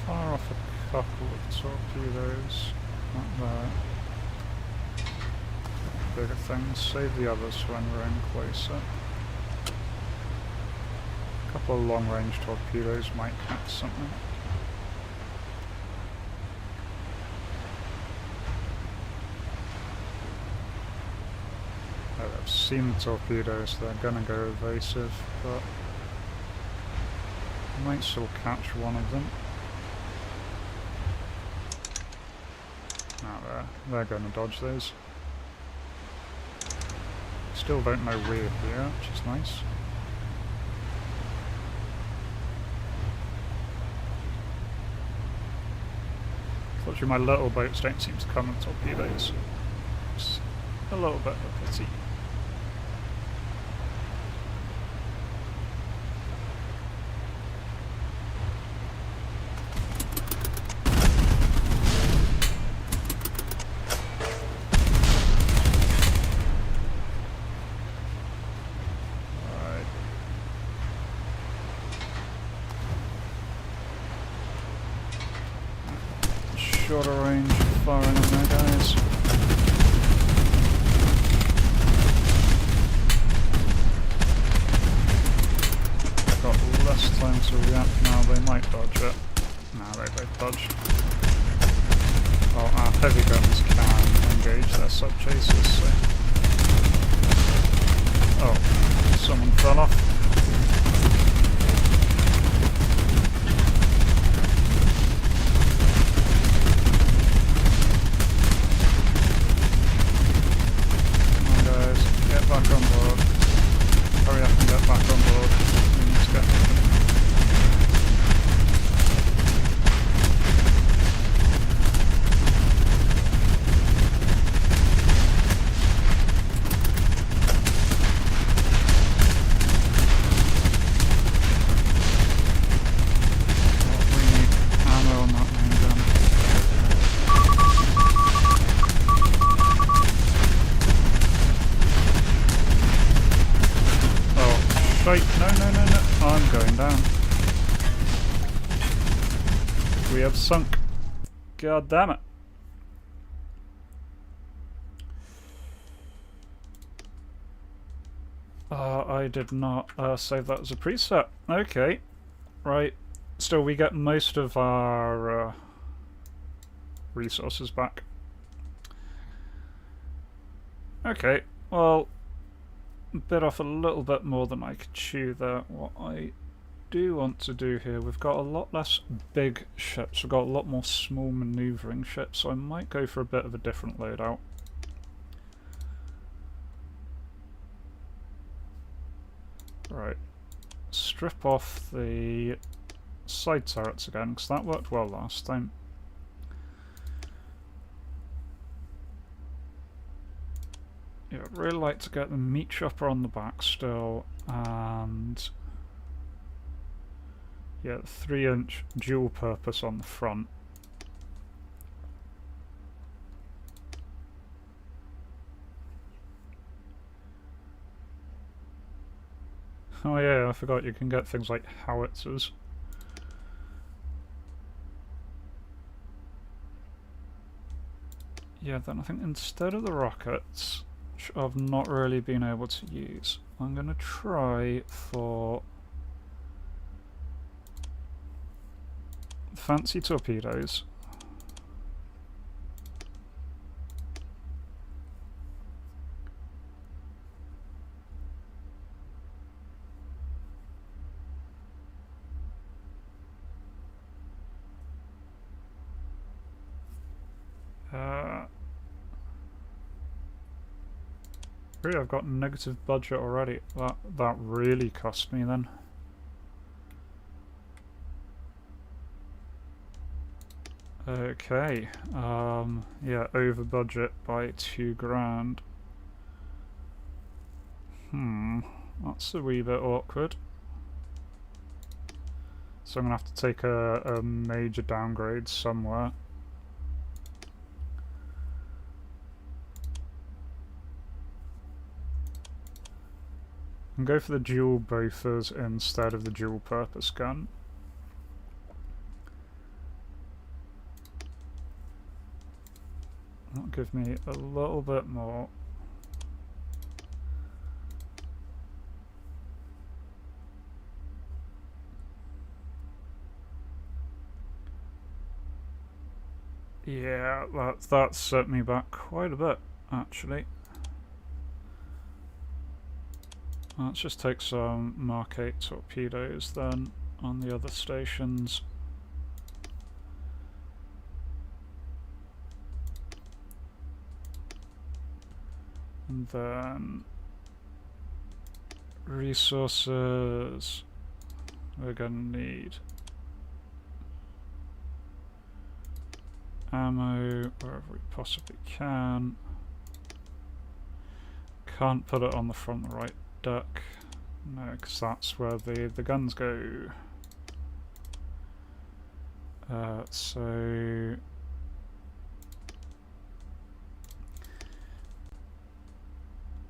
Fire off a couple of torpedoes, not there. Bigger things, save the others when we're in closer. A couple of long range torpedoes might catch something. Oh, I've seen the torpedoes, they're gonna go evasive, but I might still catch one of them. They're going to dodge those. Still don't know we're here, which is nice. Fortunately my little boats don't seem to come with torpedoes. It's a little bit of a pity. Shorter range firing on there, guys. Got less might dodge it. No, they both dodged. Well, our heavy guns can engage their sub-chasers, so... Oh, someone fell off. Come on guys, get back on board. Hurry up and get back on board. We need to get moving. No, I'm going down. We have sunk. God damn it. I did not save that as a preset. Okay. Right. Still, we get most of our resources back. Okay, well, bit off a little bit more than I could chew there. What I do want to do here, we've got a lot less big ships, we've got a lot more small manoeuvring ships, so I might go for a bit of a different loadout. Right, strip off the side turrets again, because that worked well last time. Yeah, I'd really like to get the meat chopper on the back still, and yeah, the 3-inch dual purpose on the front. Oh yeah, I forgot you can get things like howitzers. Yeah, then I think instead of the rockets, which I've not really been able to use, I'm going to try for fancy torpedoes. Really, I've got negative budget already. That really cost me then. Okay, yeah, over budget by 2 grand. That's a wee bit awkward. So I'm gonna have to take a major downgrade somewhere. And go for the dual Bofors instead of the dual purpose gun. That'll give me a little bit more. Yeah, that set me back quite a bit, actually. Let's just take some Mark 8 torpedoes then on the other stations. And then resources, we're going to need ammo wherever we possibly can. Can't put it on the front right deck, no, because that's where the guns go. So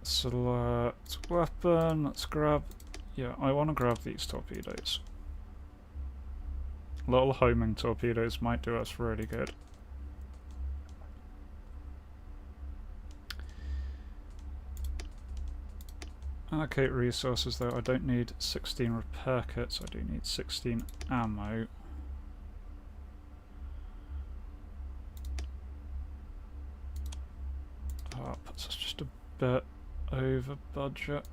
select weapon, let's grab, yeah, I want to grab these torpedoes. Little homing torpedoes might do us really good. Allocate resources though, I don't need 16 repair kits, I do need 16 ammo. Puts us just a bit over budget.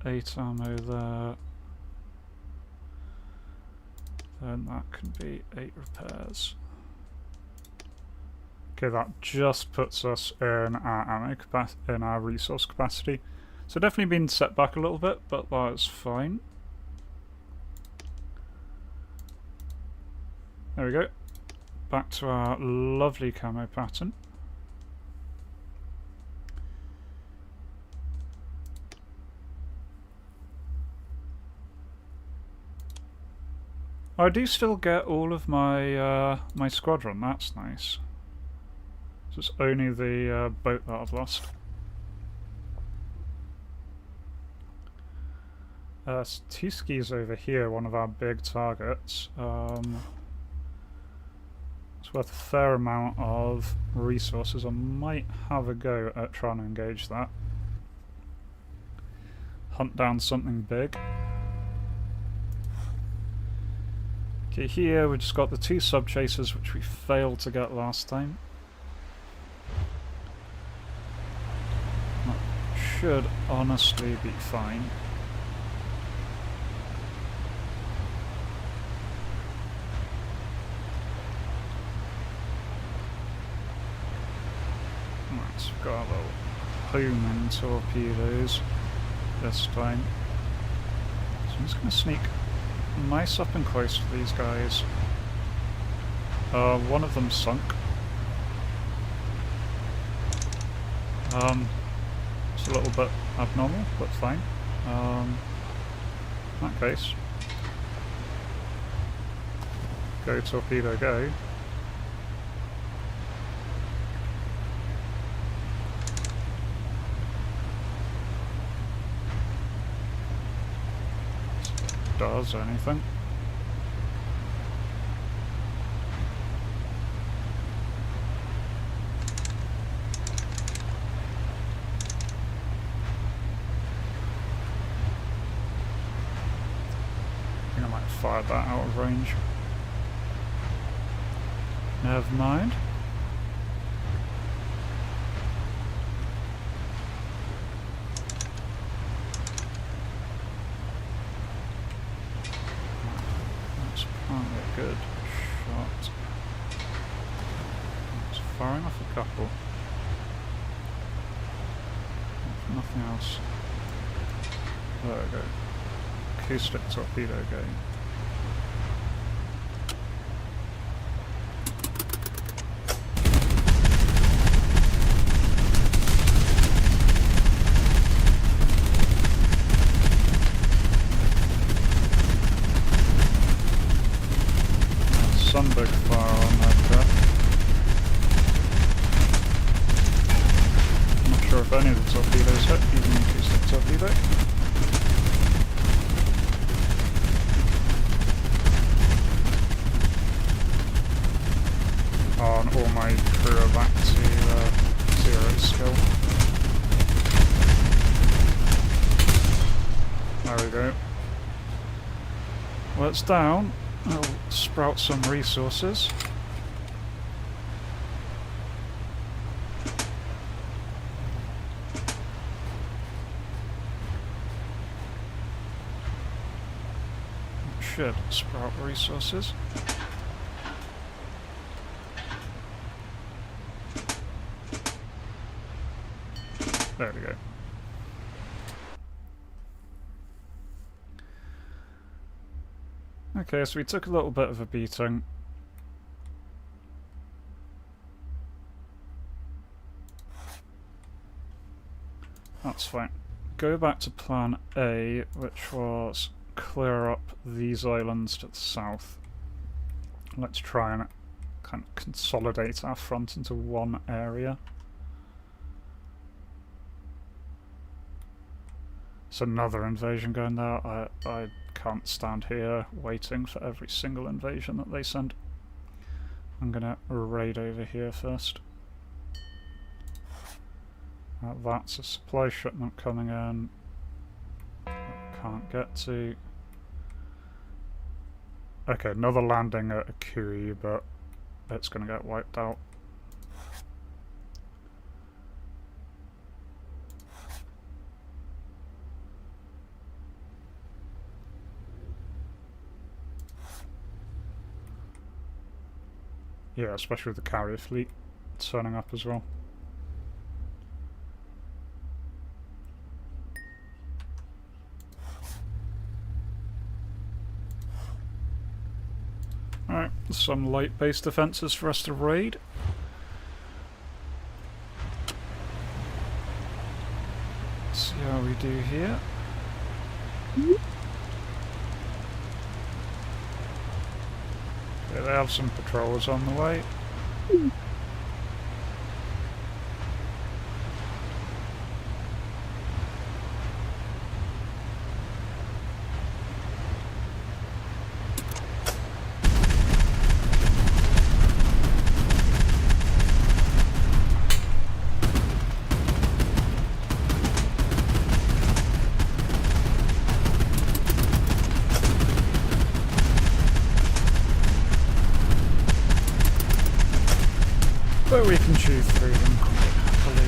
8 ammo there. Then that can be 8 repairs. Okay, that just puts us in our ammo capacity, in our resource capacity. So definitely been set back a little bit, but that is fine. There we go. Back to our lovely camo pattern. I do still get all of my my squadron, that's nice. So it's only the boat that I've lost. Tiski's over here, one of our big targets. It's worth a fair amount of resources. I might have a go at trying to engage that. Hunt down something big. Okay, here we've just got the 2 sub-chasers which we failed to get last time. That should honestly be fine. Right, so we've got our little homing torpedoes this time. So I'm just going to sneak nice up and close to these guys. One of them sunk. It's a little bit abnormal, but fine. In that case, go torpedo go. Does anything. I think I might have fired that out of range. Never mind. Good shot. Just firing off a couple. If nothing else. There we go. Acoustic torpedo going. Some big fire on that crap. I'm not sure if any of the torpedoes hit, even the acoustic torpedo. Oh, and all my crew are back to 0 skill. There we go. Well, it's down. I'll sprout some resources. Should sprout resources. There we go. Okay, so we took a little bit of a beating. That's fine. Go back to plan A, which was clear up these islands to the south. Let's try and kind of consolidate our front into one area. It's another invasion going there. I can't stand here waiting for every single invasion that they send. I'm gonna raid over here first. That's a supply shipment coming in. Can't get to. Okay, another landing at Akui, but it's going to get wiped out. Yeah, especially with the carrier fleet turning up as well. Alright, some light base defences for us to raid. Let's see how we do here. Okay, they have some patrols on the way. But we can chew through them quite happily.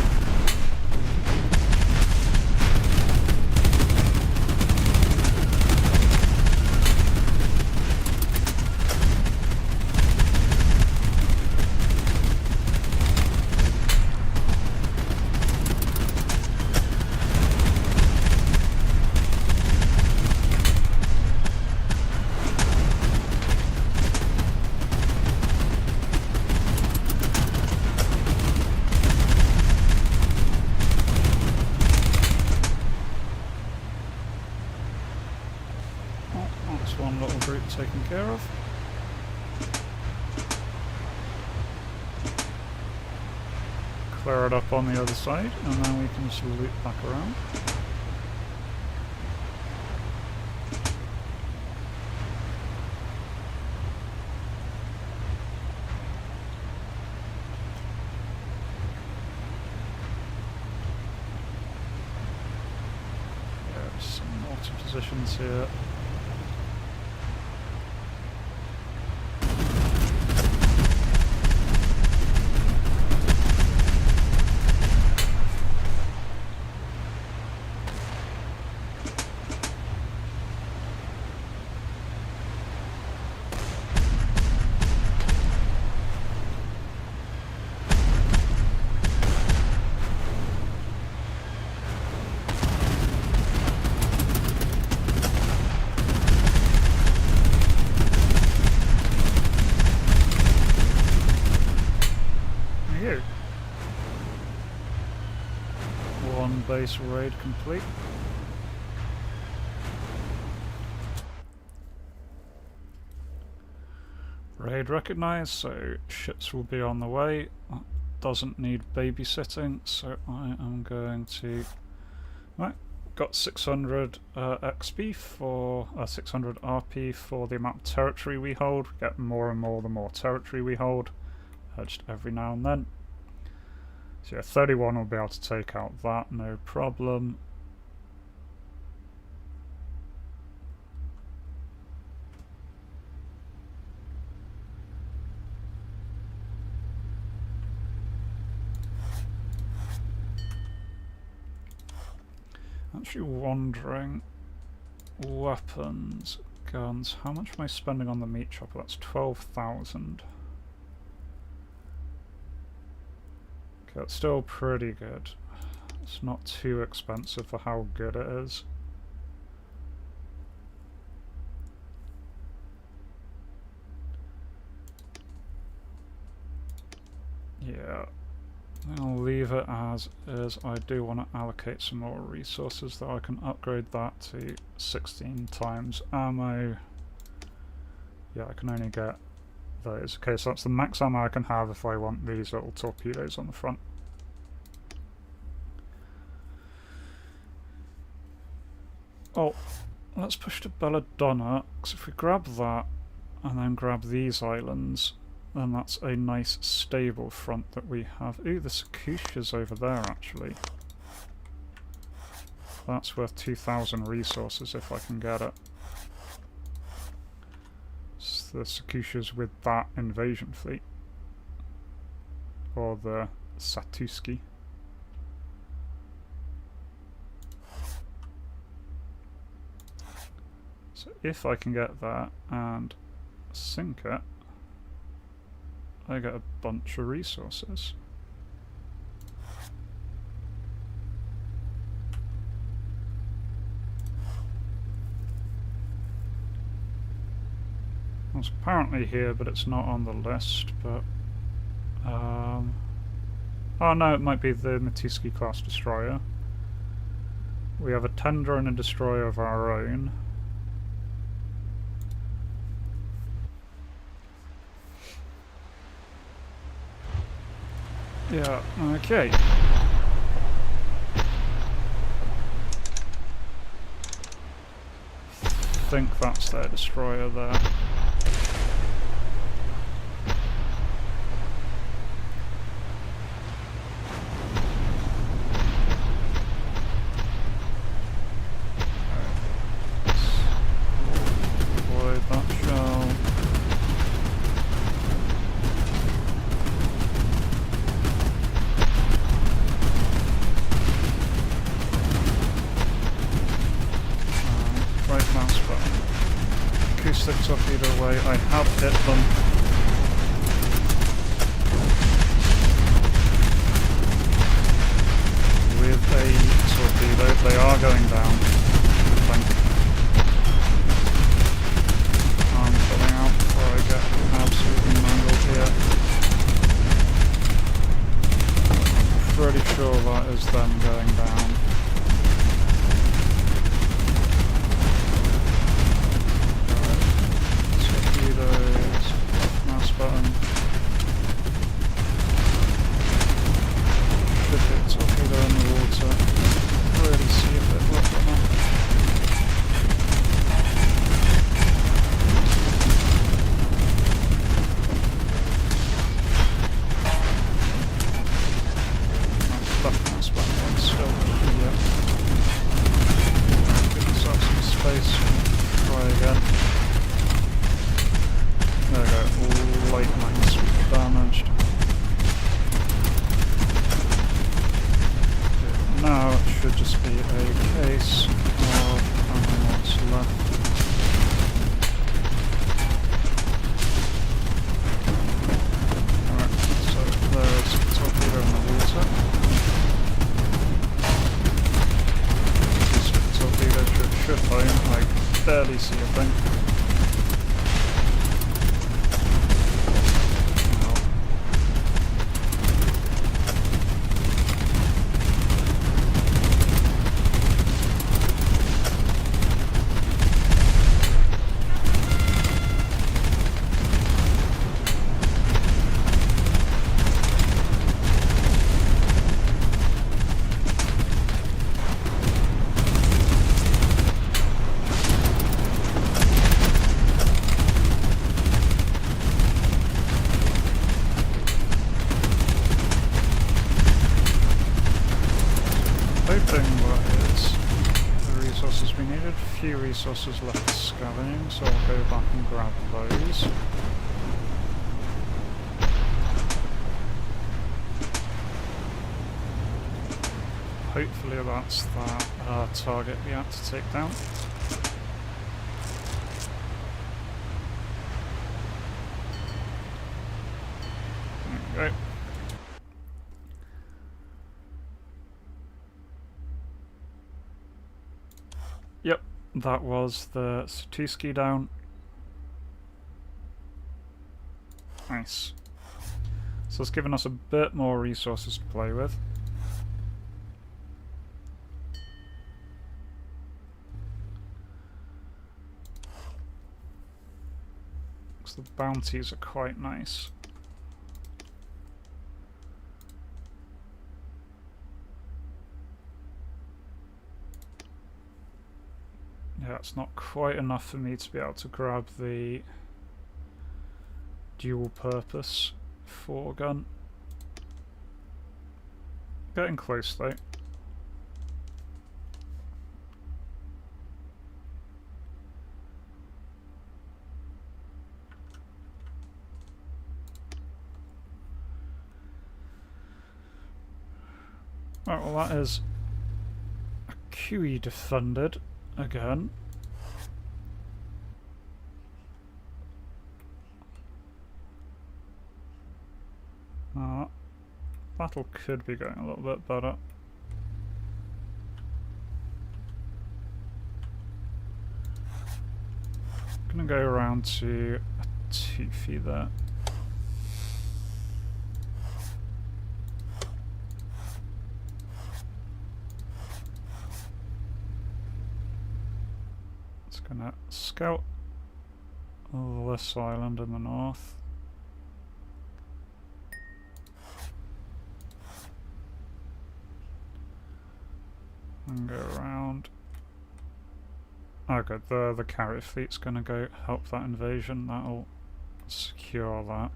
One little group taken care of. Clear it up on the other side, and then we can just loop back around. There's some multi-positions here. One base raid complete. Raid recognised, so ships will be on the way. That doesn't need babysitting, so I am going to... Right, got 600 XP for... 600 RP for the amount of territory we hold. We get more and more the more territory we hold, just every now and then. So yeah, 31 will be able to take out that, no problem. Actually wondering, weapons, guns, how much am I spending on the meat chopper? That's 12,000. Okay, that's still pretty good. It's not too expensive for how good it is. Yeah, I'll leave it as is. I do want to allocate some more resources though. I can upgrade that to 16 times ammo. Yeah, I can only get those. Okay, so that's the max ammo I can have if I want these little torpedoes on the front. Oh, let's push to Belladonna, because if we grab that and then grab these islands, then that's a nice stable front that we have. Ooh, the Sakusha's over there actually. That's worth 2,000 resources if I can get it. It's the Sakushas with that invasion fleet. Or the Satuski. So if I can get that and sink it, I get a bunch of resources. It's apparently here, but it's not on the list. But oh no, it might be the Matuski class destroyer. We have a tender and a destroyer of our own. Yeah, okay. I think that's their destroyer there. Avoid that shell. Right mouse button. Acoustic torpedo away. I have hit them. With a torpedo. They are going down. I think. I'm pulling out before I get absolutely mangled here. Pretty sure that is them going down. Mouse button. Should hit torpedo in the water. Really see if it worked or not. Left mouse button still here. Give myself some space. Try again. There we go, light minus damaged. Now it should just be a case of what's left. Alright, so there's a torpedo in the water. This torpedo should home, I barely see a thing. Few resources left scavenging, so I'll go back and grab those. Hopefully that's that target we had to take down. There we go. Yep. That was the Satuski down. Nice. So it's given us a bit more resources to play with. Because the bounties are quite nice. Yeah, it's not quite enough for me to be able to grab the dual purpose foregun. Getting close though. Right, well that is a QE defended again. Battle could be going a little bit better. Gonna go around to a toothy there. It's gonna scout this island in the north. And go around. Oh good, the carrier fleet's gonna go help that invasion, that'll secure that.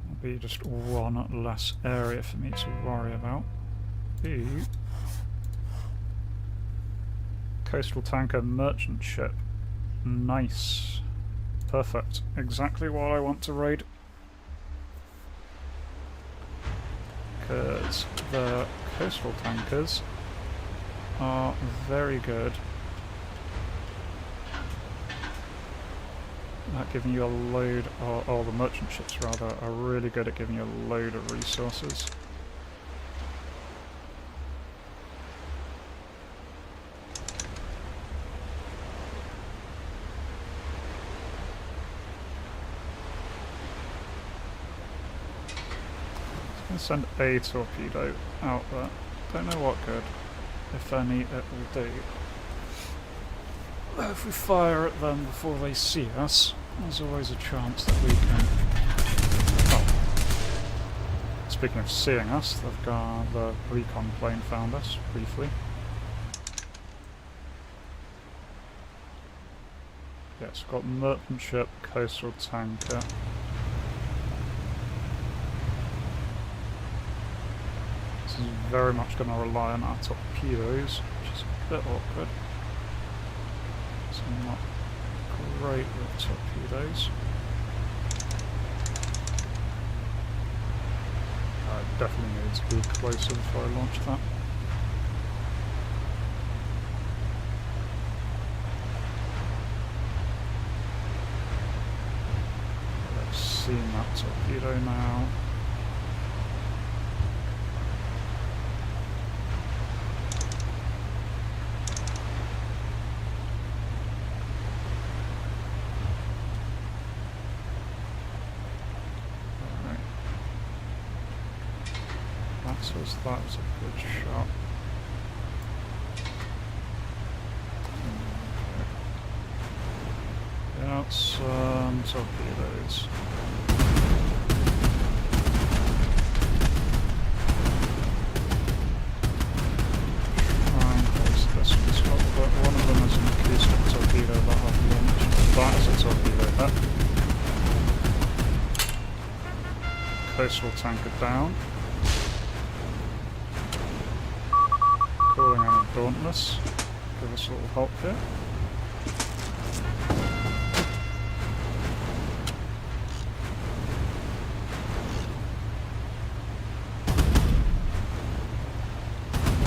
That'll be just one less area for me to worry about. Ooh. Coastal tanker merchant ship. Nice. Perfect. Exactly what I want to raid. Because the coastal tankers are very good at giving you a load, or the merchant ships rather, are really good at giving you a load of resources. Send a torpedo out there. Don't know what good, if any, it will do. But if we fire at them before they see us, there's always a chance that we can... Oh. Speaking of seeing us, they've got the recon plane found us, briefly. Yes, we've got merchant ship, coastal tanker. This is very much going to rely on our torpedoes, which is a bit awkward. So not great with torpedoes. I definitely need to be closer before I launch that. I've seen that torpedo now. That was a good shot. Okay. Out some torpedoes. Try and close this one, but one of them is an acoustic torpedo that I've launched. That is a torpedo. Coastal tanker down. Calling on a Dauntless. Give us a little help here.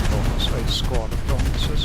Dauntless, a squad of Dauntlesses.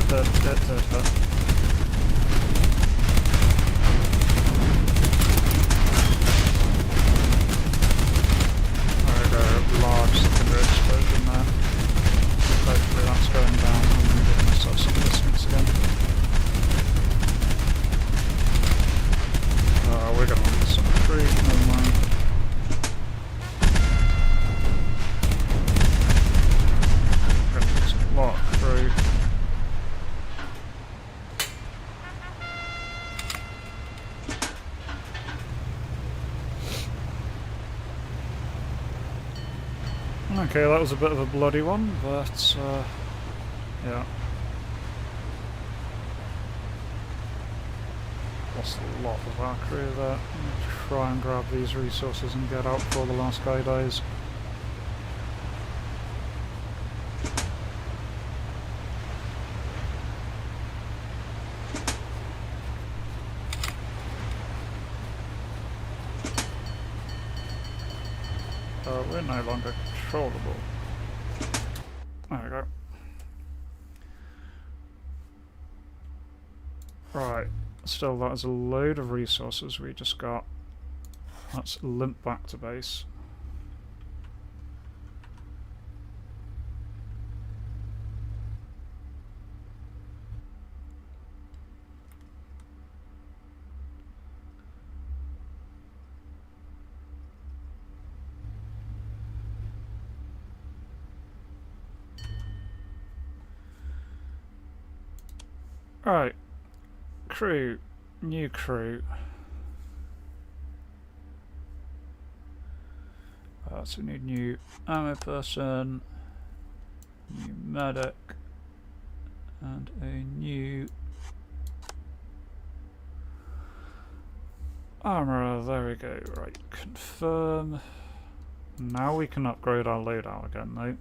There we go, large secondary explosion there. Hopefully that's going down and giving us some distance again. We're going to lose some crew, never mind. We're going to lose a lot of crew. Okay, that was a bit of a bloody one, but yeah. Lost a lot of our crew there. Try and grab these resources and get out before the last guy dies. We're no longer controllable. There we go. Right, still that is a load of resources we just got. Let's limp back to base. Right, crew, new crew. So we need new ammo person, new medic, and a new armourer. There we go. Right, confirm. Now we can upgrade our loadout again, though.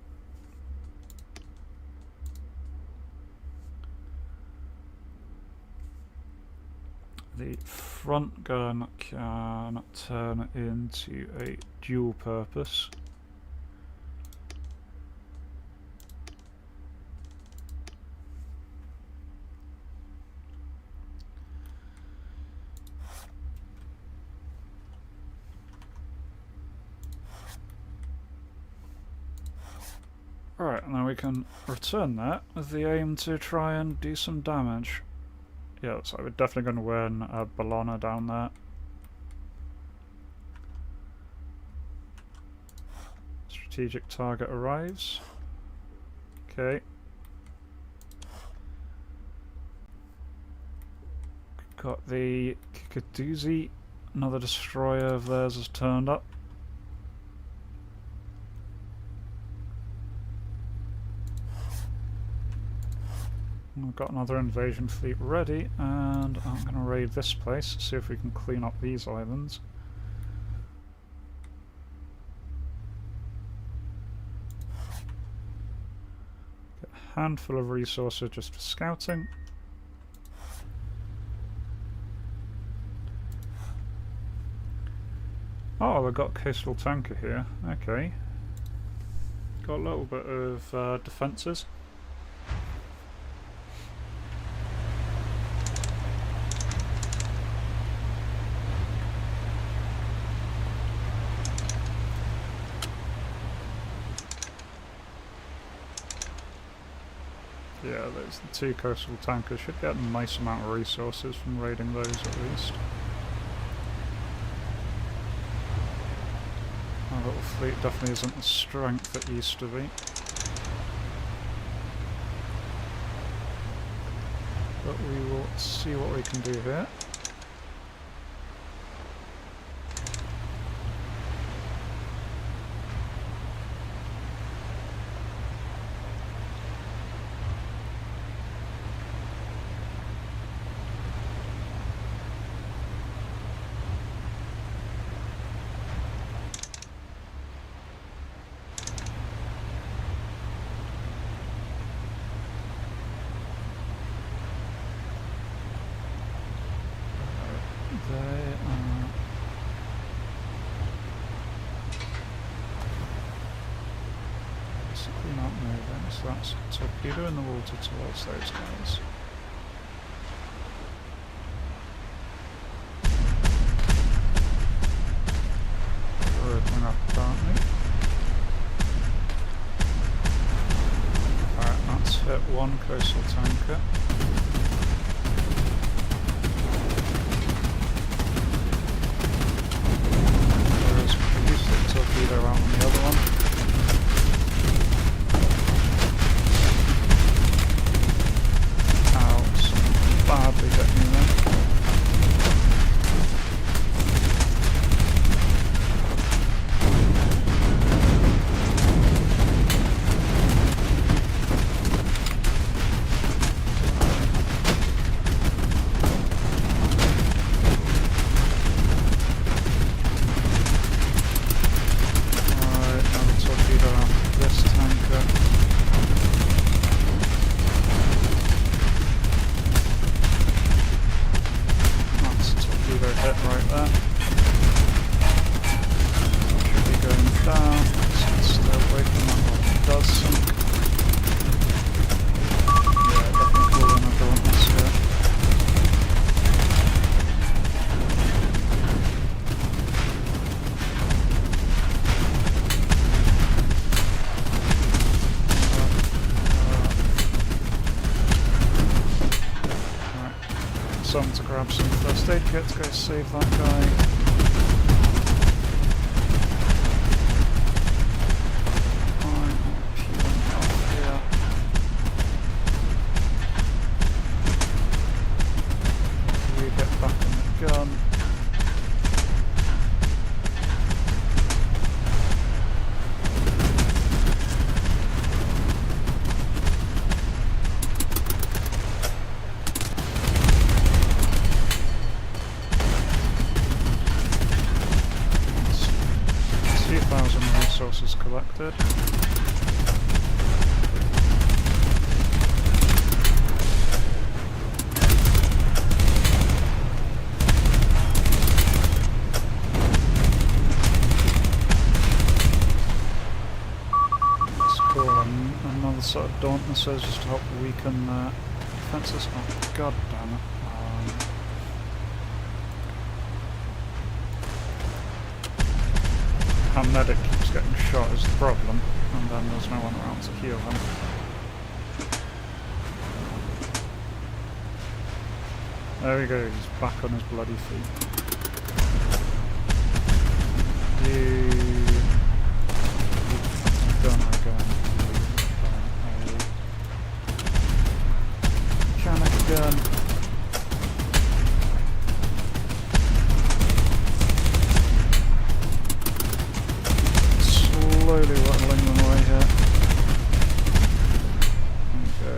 The front gun can turn into a dual purpose. Alright, and then we can return that with the aim to try and do some damage. Yeah, so we're definitely going to win a Bologna down there. Strategic target arrives. Okay. Got the Kikaduzi. Another destroyer of theirs has turned up. We've got another invasion fleet ready, and I'm going to raid this place, see if we can clean up these islands. Get a handful of resources just for scouting. Oh, we've got a coastal tanker here. Okay. Got a little bit of defences. Yeah, those the two coastal tankers should get a nice amount of resources from raiding those at least. Our little fleet definitely isn't the strength it used to be. But we will see what we can do here. currently not moving, so that's torpedo in the water towards those guys. Opening up apparently. Alright, that's hit one coastal tanker. Whereas we used the torpedo out on the other one. Ow, something badly hit me there. Something to grab some first aid kit to go save that guy. I'm peeling off here. We get back in the gun. Resources collected. That's cool. Another set of dauntlesses just to help weaken defences. Oh, god damn it. Our medic keeps getting shot is the problem, and then there's no one around to heal him. There we go, he's back on his bloody feet. You gun again. Mechanic gun. Slowly rattling them away here. There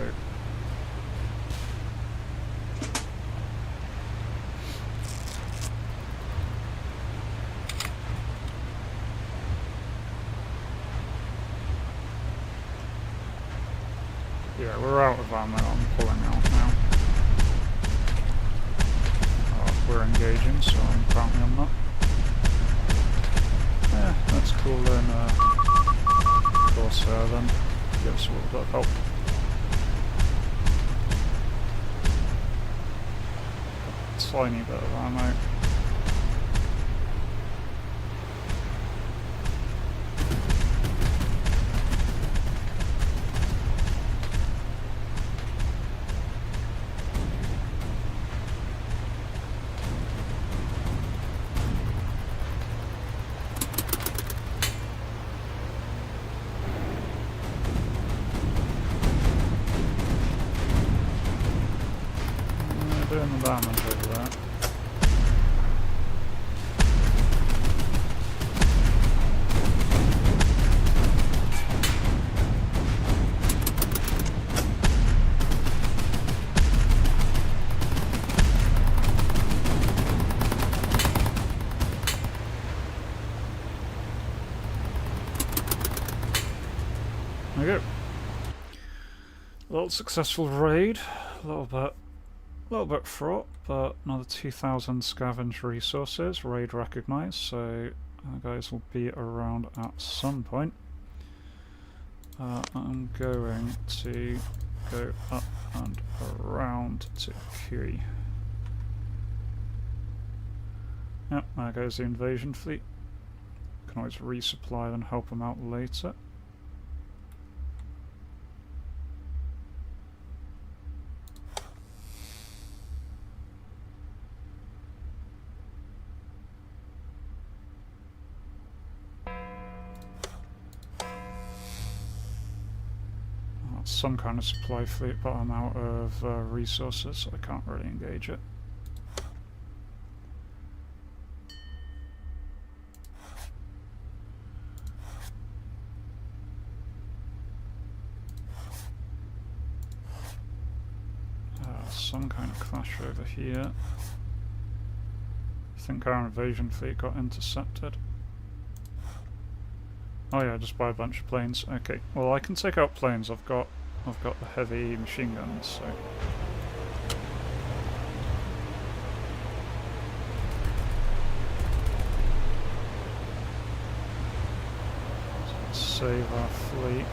we go. Yeah, we're out of ammo. I'm pulling out now. Oh, we're engaging, so apparently I'm not. Yeah, that's cool then. Corsair then. Give us a little bit of help. Tiny bit of ammo. Doing the damage over there. There we go. A little successful raid, a little bit fraught, but another 2,000 scavenged resources, raid recognised, so our guys will be around at some point. I'm going to go up and around to Kui. Yep, there goes the invasion fleet. Can always resupply and help them out later. Some kind of supply fleet, but I'm out of resources, so I can't really engage it. Some kind of clash over here. I think our invasion fleet got intercepted. Oh yeah, just buy a bunch of planes. Okay, well I can take out planes. I've got the heavy machine guns, so. Let's save our fleet.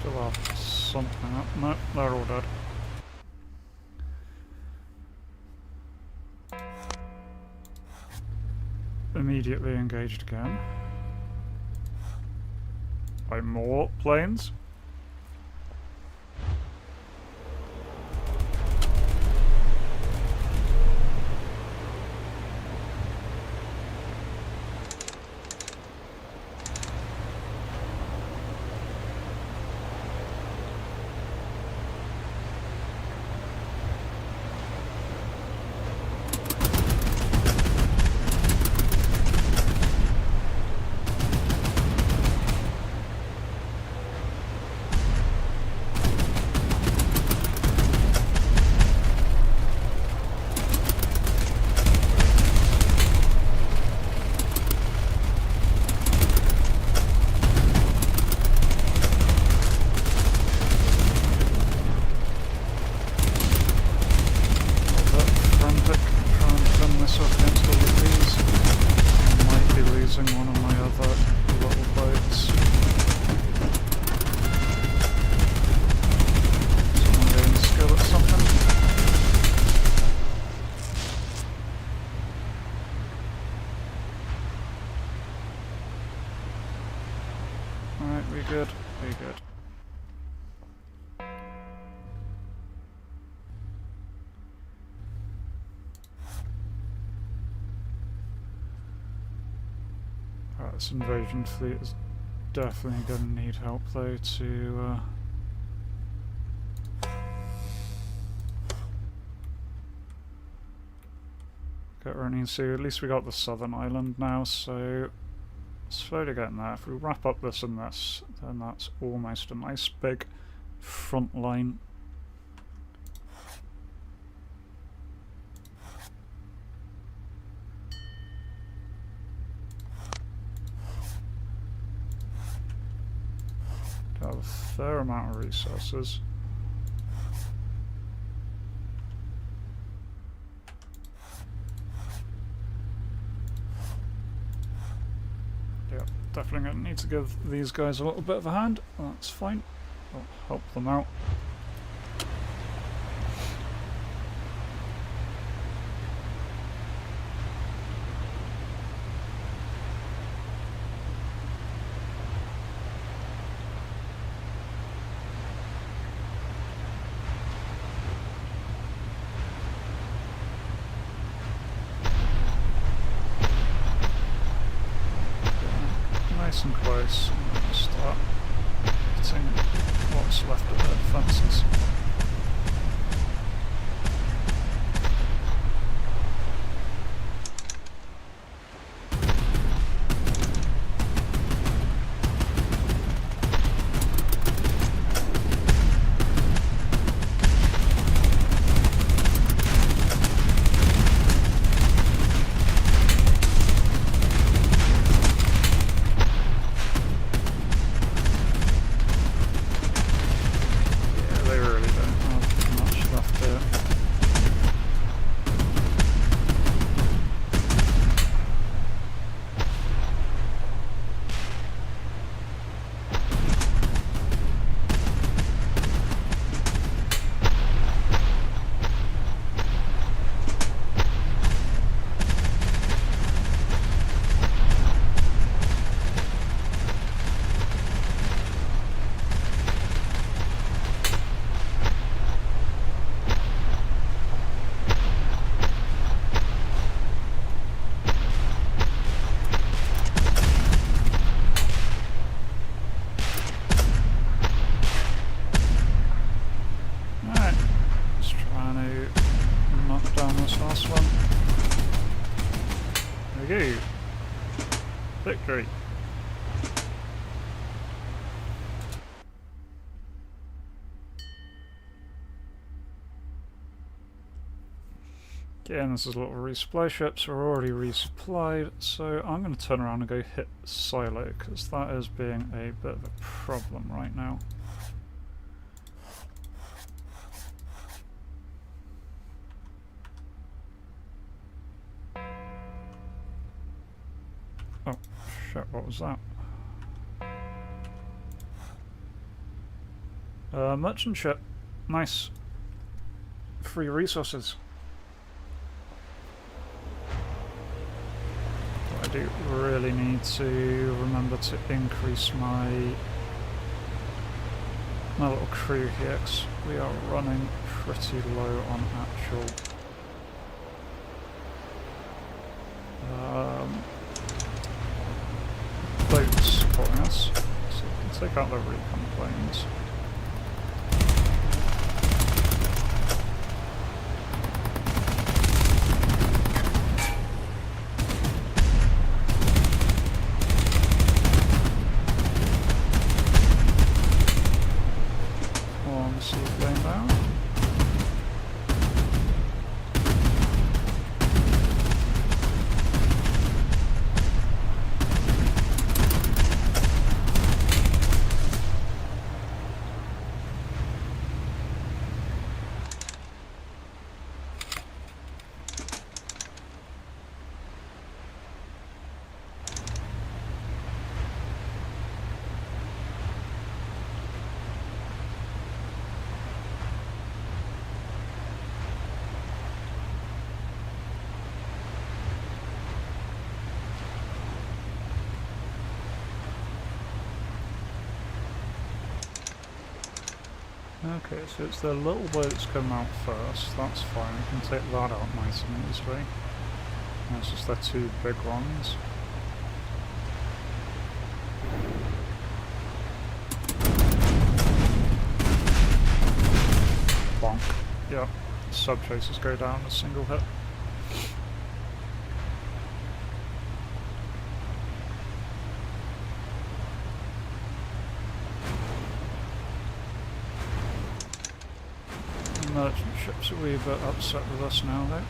Still have something up. No, they're all dead. Immediately engaged again. By more planes. One of my other little boats. Someone getting skill at something. Alright, we good. We good. This invasion fleet is definitely going to need help though to get running. So at least we got the southern island now, so slowly getting there. If we wrap up this and this, then that's almost a nice big front line. Have a fair amount of resources. Yeah, definitely going to need to give these guys a little bit of a hand. That's fine. I'll help them out. close. I'm going to start hitting what's left of their defences. Victory. Again, this is a lot of resupply ships. We're already resupplied, so I'm going to turn around and go hit Silo, because that is being a bit of a problem right now. Oh, shit, what was that? Merchant ship. Nice. Free resources. I do really need to remember to increase my little crew here, 'cause we are running pretty low on actual boats supporting us, so we can take out the recon planes. One seaplane down. Okay, so it's the little boats come out first, that's fine, we can take that out nice and easily. And it's just the two big ones. Bonk. Yep, sub-chasers go down a single hit. Merchant ships are a wee bit upset with us now though.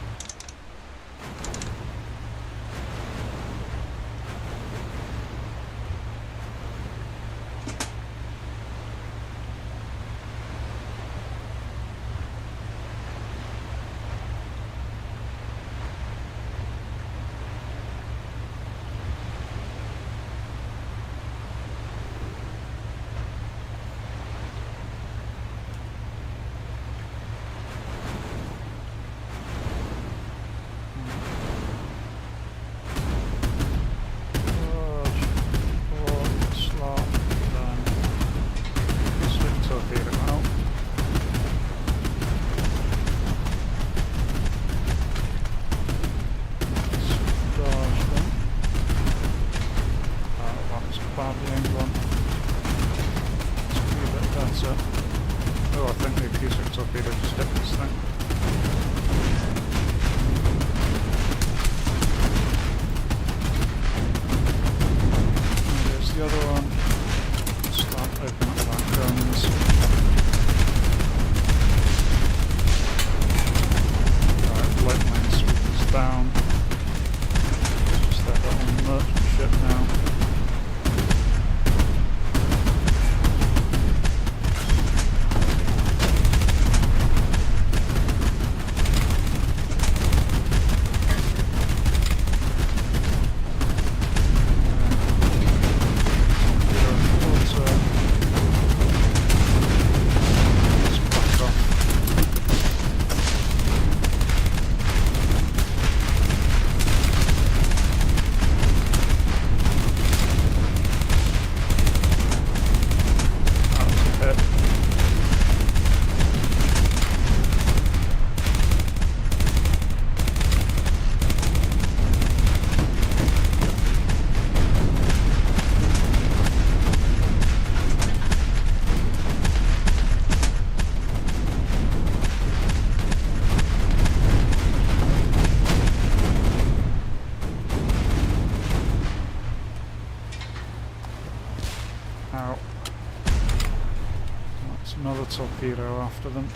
after them.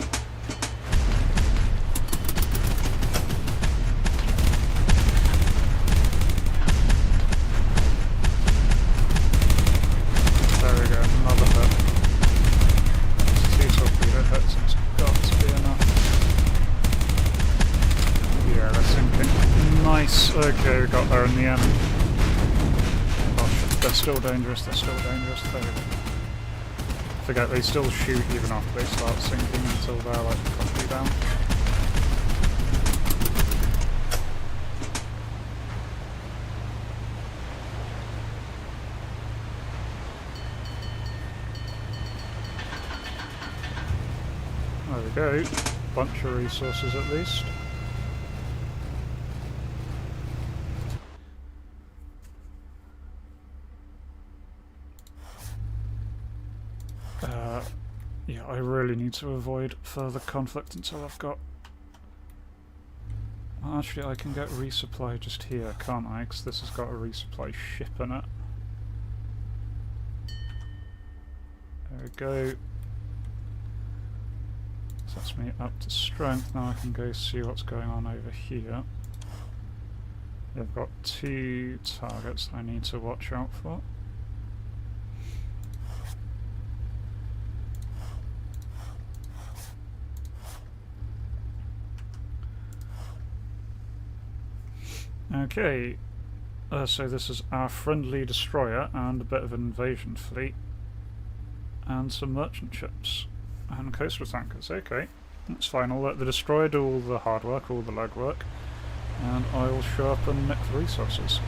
There we go, another hit. It's 2 torpedo hits, it's got to be enough. Yeah, they're sinking. Nice! Okay, we got there in the end. Oh, they're still dangerous, they're still dangerous. There we go. Forget they still shoot even after they start sinking until they're like properly down. There we go, bunch of resources at least. Yeah, I really need to avoid further conflict until I've got... Well, actually, I can get resupply just here, can't I? Because this has got a resupply ship in it. There we go. So that's me up to strength. Now I can go see what's going on over here. They've got 2 targets I need to watch out for. Okay, so this is our friendly destroyer and a bit of an invasion fleet and some merchant ships and coastal tankers. Okay, that's fine. I'll let the destroyer do all the hard work, all the legwork, and I will show up and nick the resources.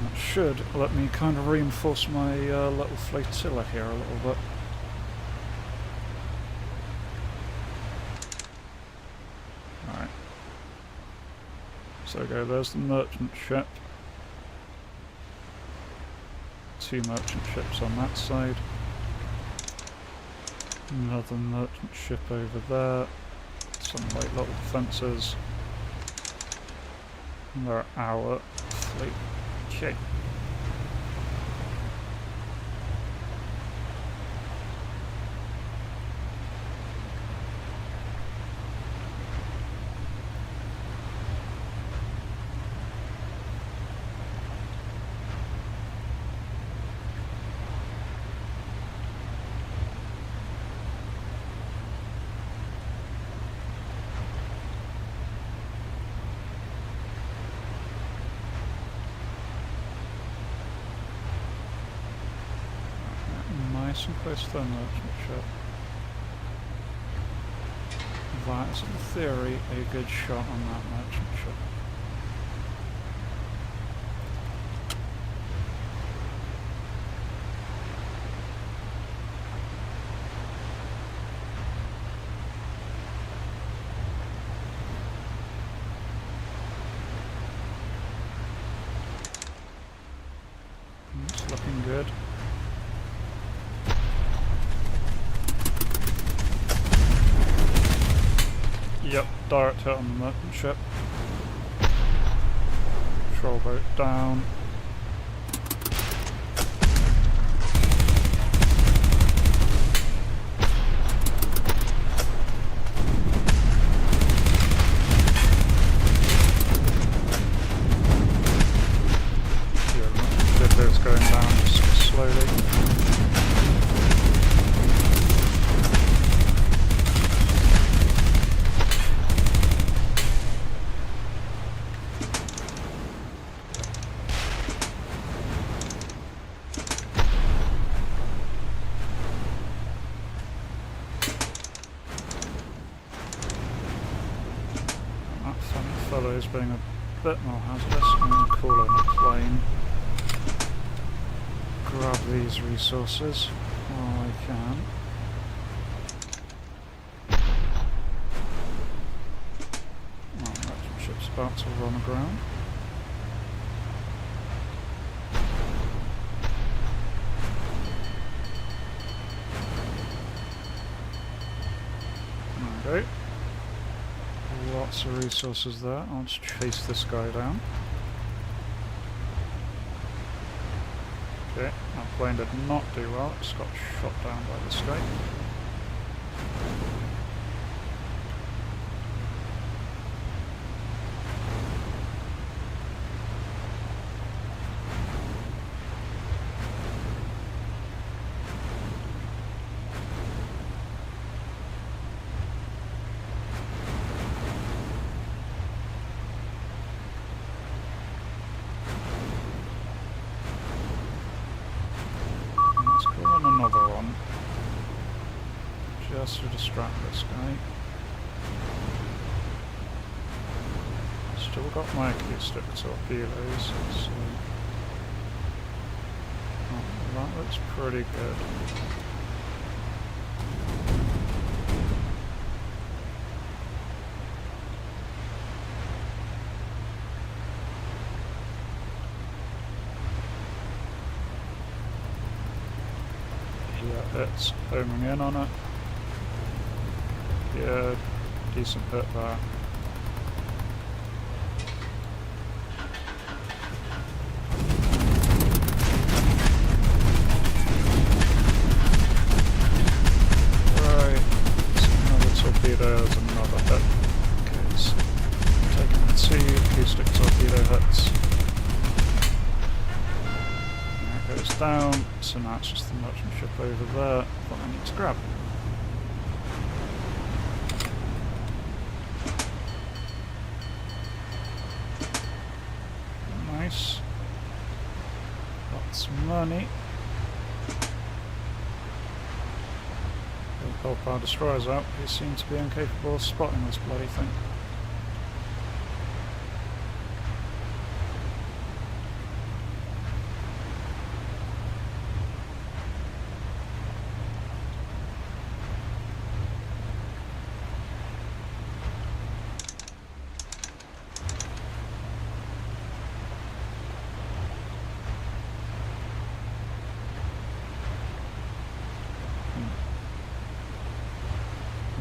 That should let me kind of reinforce my little flotilla here a little bit. Alright. So go, there's the merchant ship. 2 merchant ships on that side. Another merchant ship over there. Some like little defences. And they're our fleet. Okay. Nice and close to the merchant ship. That is, in theory, a good shot on that merchant ship. It's looking good. Yep, direct hit on the merchant ship. Patrol boat down. Yeah, the merchant ship is going down just slowly. Fellow's being a bit more hazardous. I'm going to call in a plane. Grab these resources while I can. Oh, merchant ship's about to run aground. Okay. Lots of resources there. I'll just chase this guy down. Okay, I'll plane did not do well, it just got shot down by this guy. Another one, just to distract this guy. Still got my acoustic torpedoes, so that looks pretty good. Yeah, it's homing in on it. Yeah, decent hit there. Right, so another torpedo, there's another hit. Okay, so taking 2 acoustic torpedo hits. Goes down, so now it's just the merchant ship over there that I need to grab. Nice. Lots of money. We'll help our destroyers out, who seem to be incapable of spotting this bloody thing.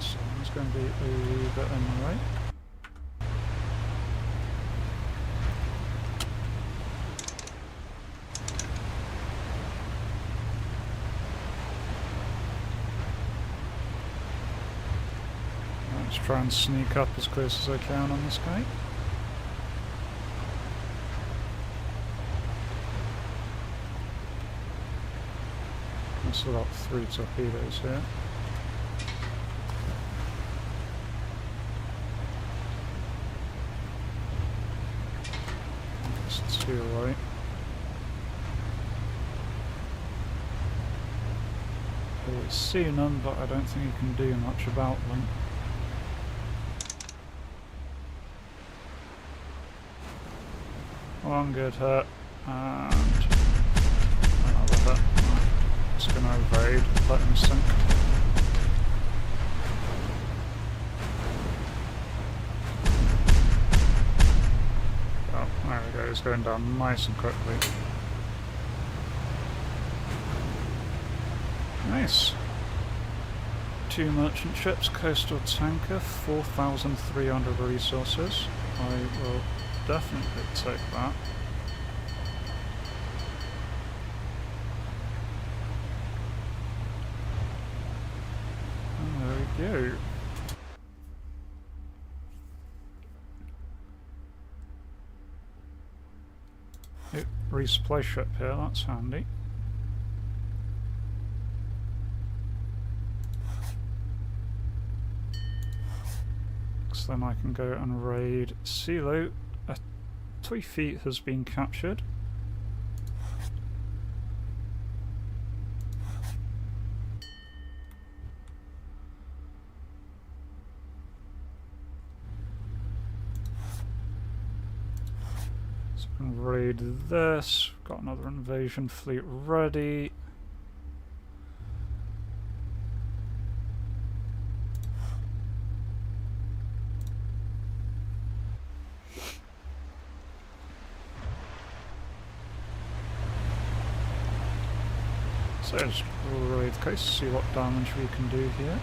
So it's going to be a wee bit in the way. Let's try and sneak up as close as I can on this guy. I've still got 3 torpedoes here. It's too light. I've seen them, but I don't think you can do much about them. One good hit, and another hit. Just going to evade, let him sink. Oh, there we go, he's going down nice and quickly. Nice. 2 merchant ships, coastal tanker, 4,300 resources. I will definitely take that. And there we go. Resupply ship here, that's handy. So then I can go and raid Silo. A toy fleet has been captured. So I can raid this. Got another invasion fleet ready. So just raid the coast, see what damage we can do here.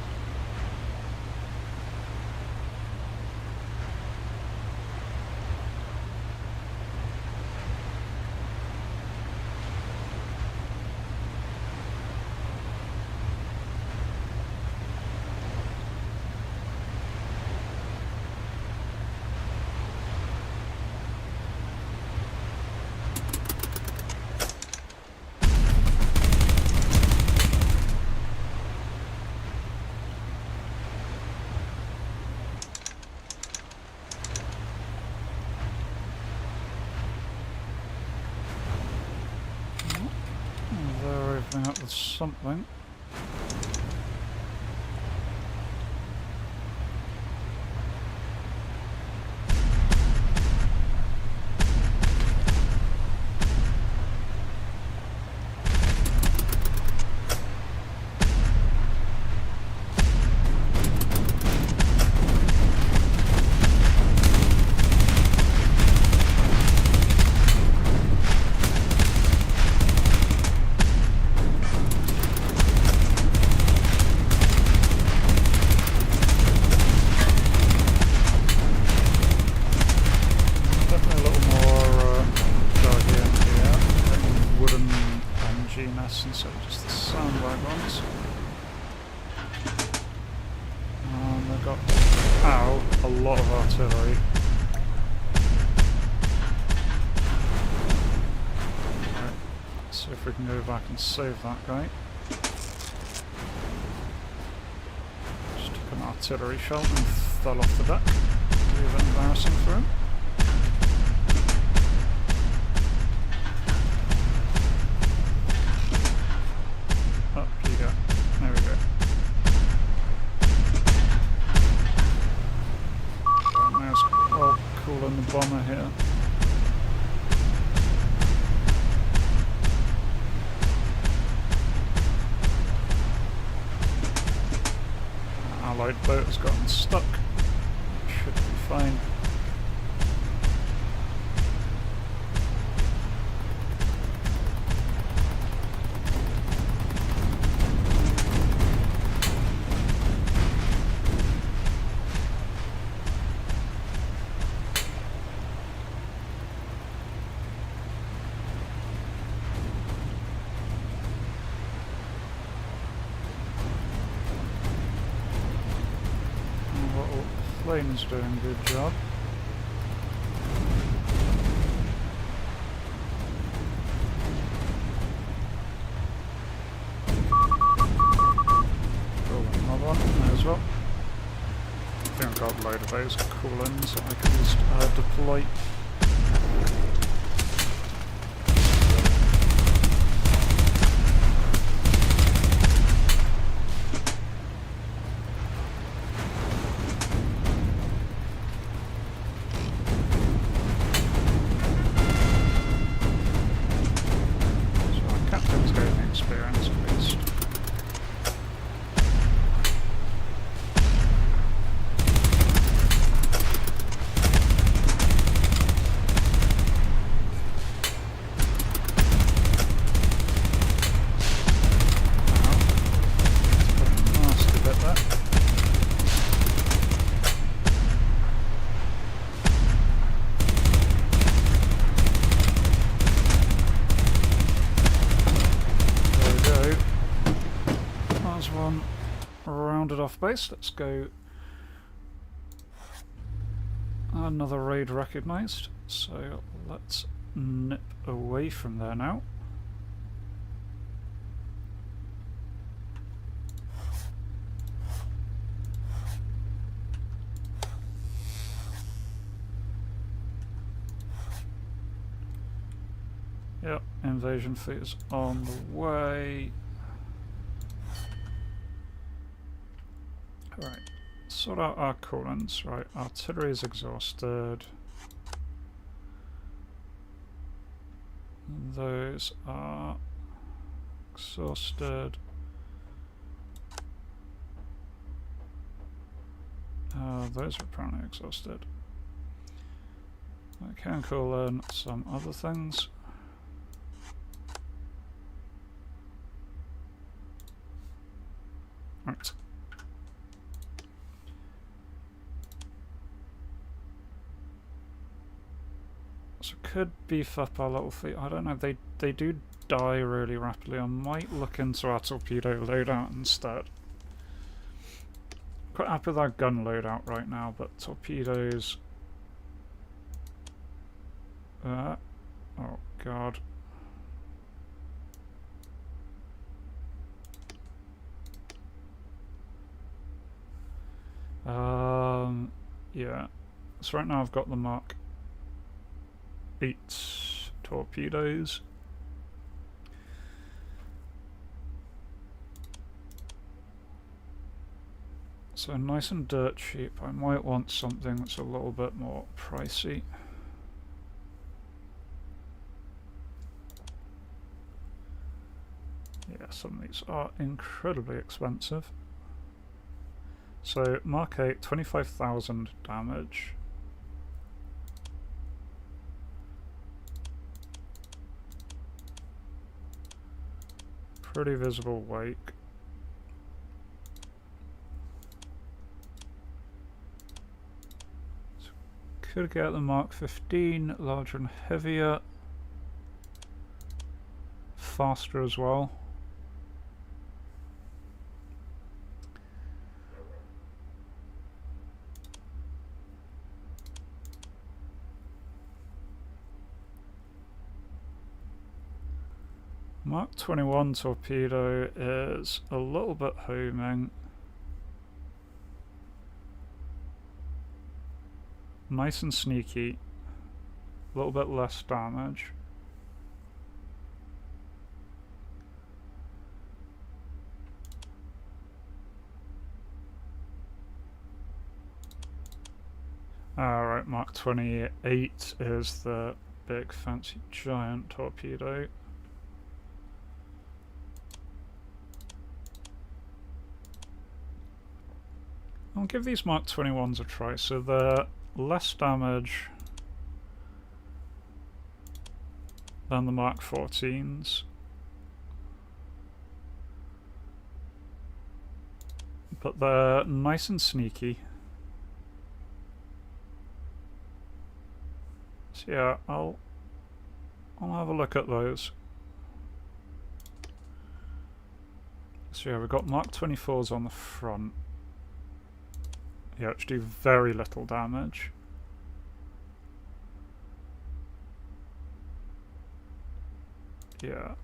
with something. Instead of just the sandbag ones. They've got, ow, a lot of artillery. Right, see if we can go back and save that guy. Just took an artillery shell and fell off the deck. Really embarrassing for him. Bomber here. Allied boat has gotten stuck. Should be fine. Plane's doing a good job. Roll another one, may as well. I think I've got a load of those cool-ins that I can just deploy. Off base. Let's go. Another raid recognized, so let's nip away from there now. Yep, invasion fleet is on the way. Right, sort out our coolants. Right, artillery is exhausted. Those are exhausted. Those are apparently exhausted. I can call in some other things. Right. So could beef up our little fleet. I don't know, they do die really rapidly. I might look into our torpedo loadout instead. Quite happy with our gun loadout right now, but torpedoes... oh god. Yeah. So right now I've got the Mark 8 torpedoes. So nice and dirt cheap. I might want something that's a little bit more pricey. Yeah, some of these are incredibly expensive. So Mark 8, 25,000 damage. Pretty visible wake. So could get the Mark 15, larger and heavier. Faster as well. Mark 21 torpedo is a little bit homing. Nice and sneaky. A little bit less damage. Alright, Mark 28 is the big fancy giant torpedo. I'll give these Mark 21s a try. So they're less damage than the Mark 14s. But they're nice and sneaky. So yeah, I'll have a look at those. So yeah, we've got Mark 24s on the front. Yeah, which do very little damage. Yeah,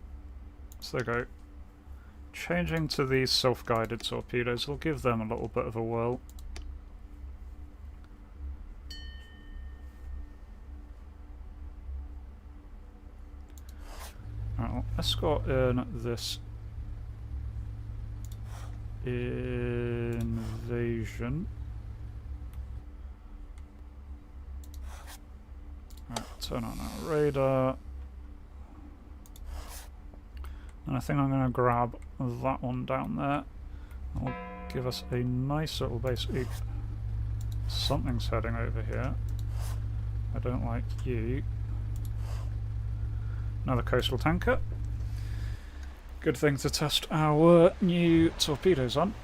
so there we go. Changing to these self-guided torpedoes will give them a little bit of a whirl. I'll escort in this invasion. Right, turn on our radar. And I think I'm going to grab that one down there. That'll give us a nice little base. Oop. Something's heading over here. I don't like you. Another coastal tanker. Good thing to test our new torpedoes on.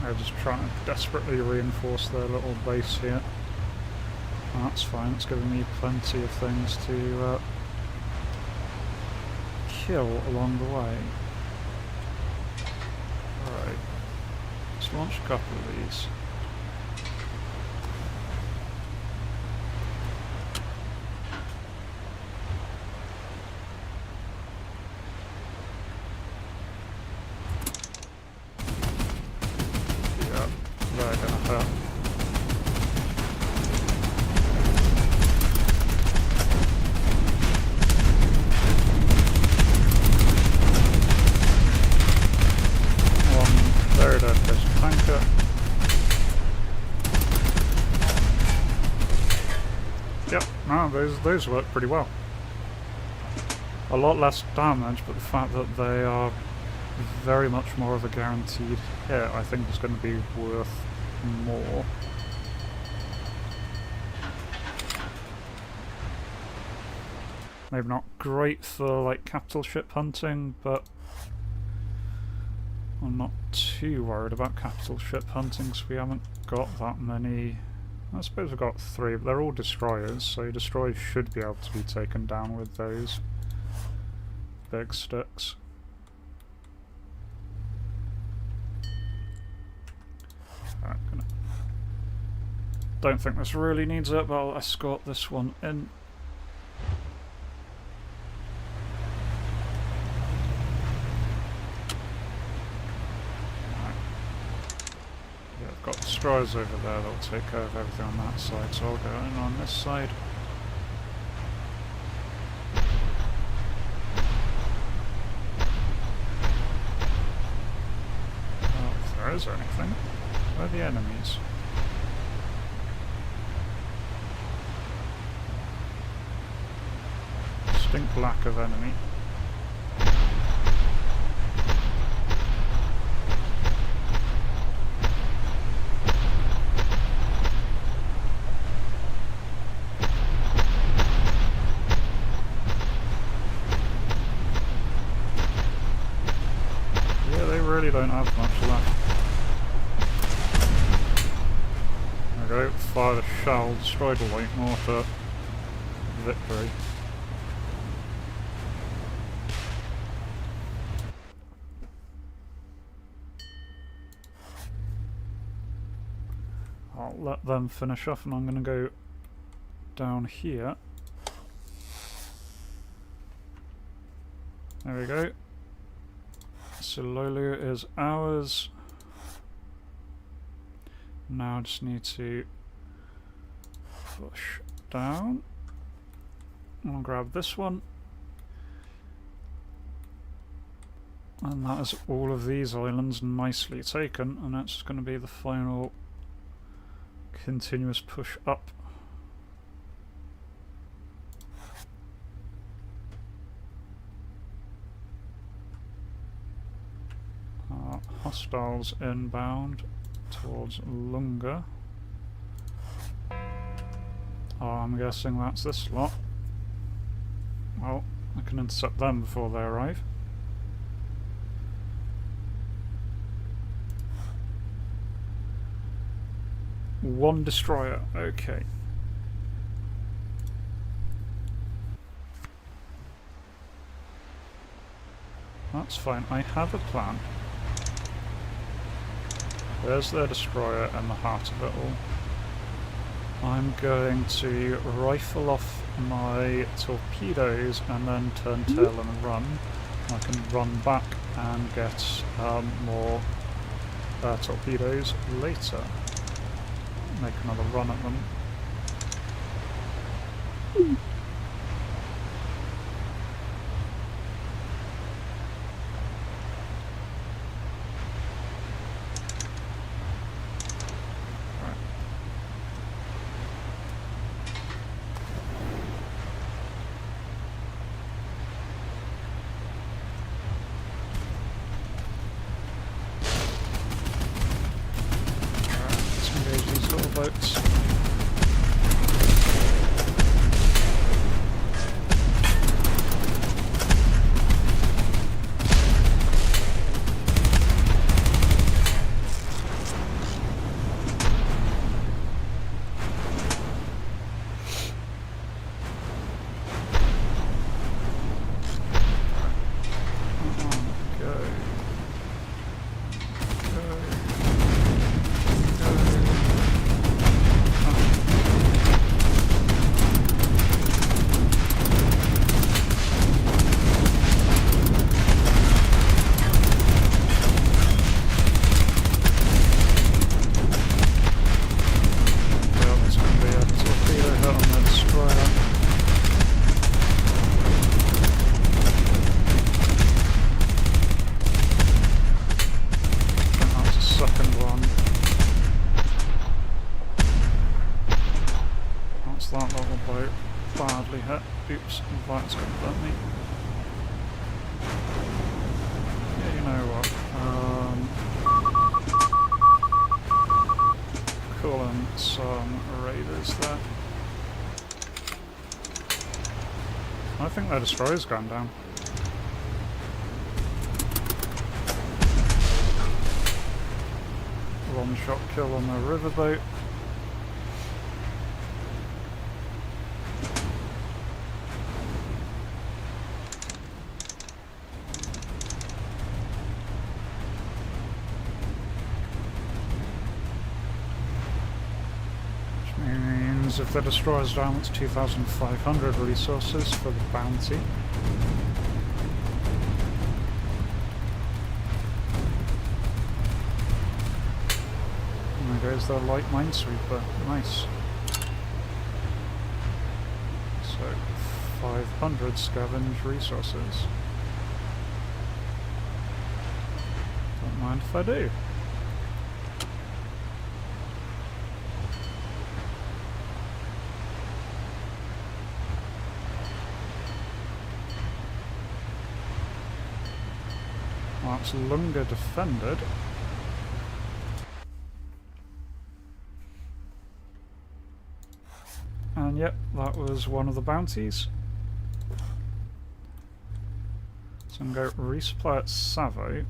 They're just trying to desperately reinforce their little base here. Oh, that's fine, it's giving me plenty of things to kill along the way. Alright, let's launch a couple of these. They're gonna hurt. One very dead coastal tanker. Yep, no, those work pretty well. A lot less damage, but the fact that they are very much more of a guaranteed hit, I think, is going to be worth more. Maybe not great for like capital ship hunting, but I'm not too worried about capital ship hunting because we haven't got that many. I suppose we've got 3, but they're all destroyers, so destroyers should be able to be taken down with those big sticks. Don't think this really needs it, but I'll escort this one in. Right, got destroyers over there that will take care of everything on that side, so I'll go in on this side. Well, if there is anything, where are the enemies? Distinct lack of enemy. Really don't have much left. There we go, fired a shell, destroyed a light mortar. Victory. I'll let them finish off and I'm going to go down here. There we go. Sololu is ours. Now I just need to push down. I'll grab this one. And that is all of these islands nicely taken, and that's going to be the final continuous push up. Hostiles inbound towards Lunga. Oh, I'm guessing that's this lot. Well, I can intercept them before they arrive. One destroyer, okay. That's fine, I have a plan. There's their destroyer in the heart of it all. I'm going to rifle off my torpedoes and then turn tail and run. I can run back and get more torpedoes later. Make another run at them. Boats. That little boat badly hit. Oops, that's going to burn me. Yeah, you know what? Calling some raiders there. I think their destroyer's gone down. One shot kill on the riverboat. If the destroyer's down, it's 2,500 resources for the bounty. I'm going to goes the light minesweeper. Nice. So 500 scavenge resources. Don't mind if I do. That's longer defended. And yep, that was one of the bounties. So I'm going to go resupply at Savo.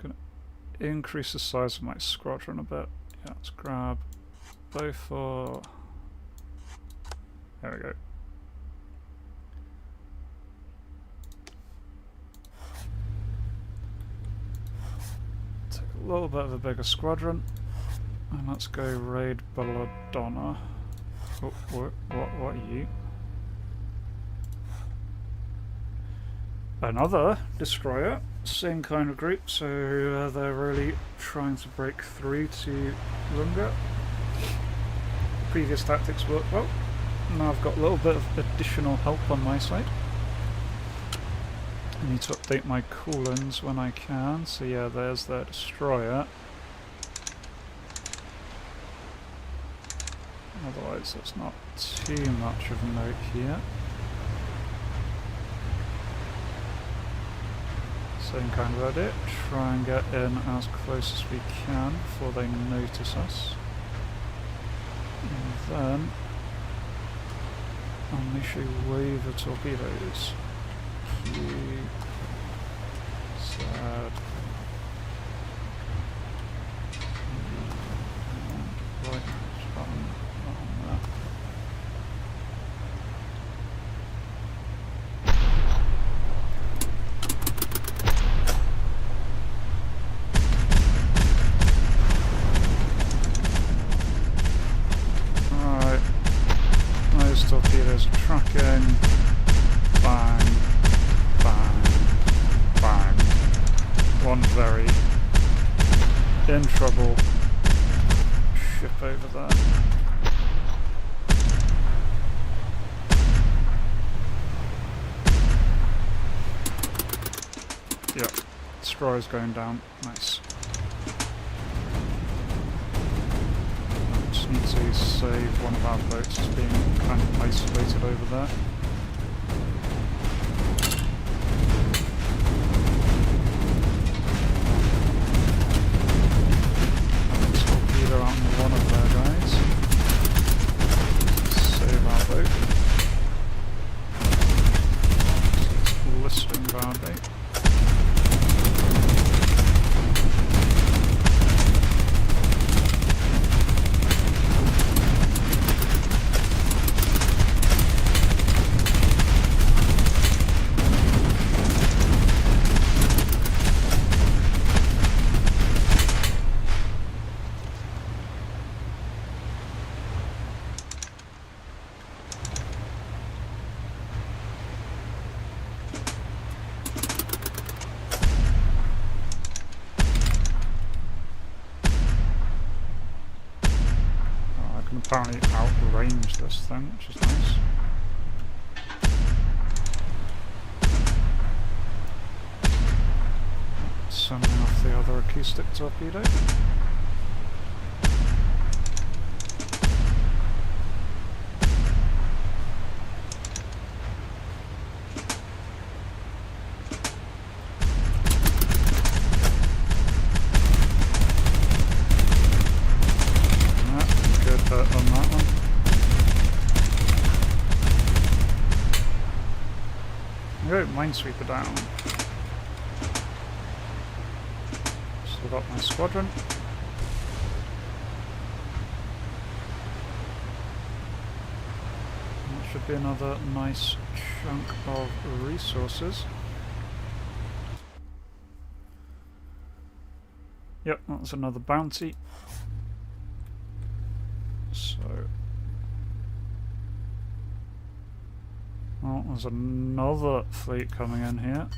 Gonna increase the size of my squadron a bit. Yeah, let's grab both for... There we go. Take a little bit of a bigger squadron. And let's go raid Belladonna. Oh, what are you? Another destroyer. Same kind of group, so they're really trying to break through to Lunga. Previous tactics worked well. Now I've got a little bit of additional help on my side. I need to update my coolant when I can. So yeah, there's their destroyer. Otherwise that's not too much of a note here. Same kind of idea. Try and get in as close as we can before they notice us. And then unleash a wave of torpedoes. Q, Z, and right button on that. Torpedoes are tracking. Bang, bang, bang. One very in trouble ship over there. Yep, destroyer's going down. Nice. Need to save one of our boats as being kind of isolated over there. Torpedo out on one of their guys. Save our boat. So it's blistering badly. Apparently outrange this thing, which is nice. Sending off the other acoustic torpedo. On that one. Go, minesweeper down. Still got my squadron. That should be another nice chunk of resources. Yep, that's another bounty. So Oh, there's another fleet coming in here.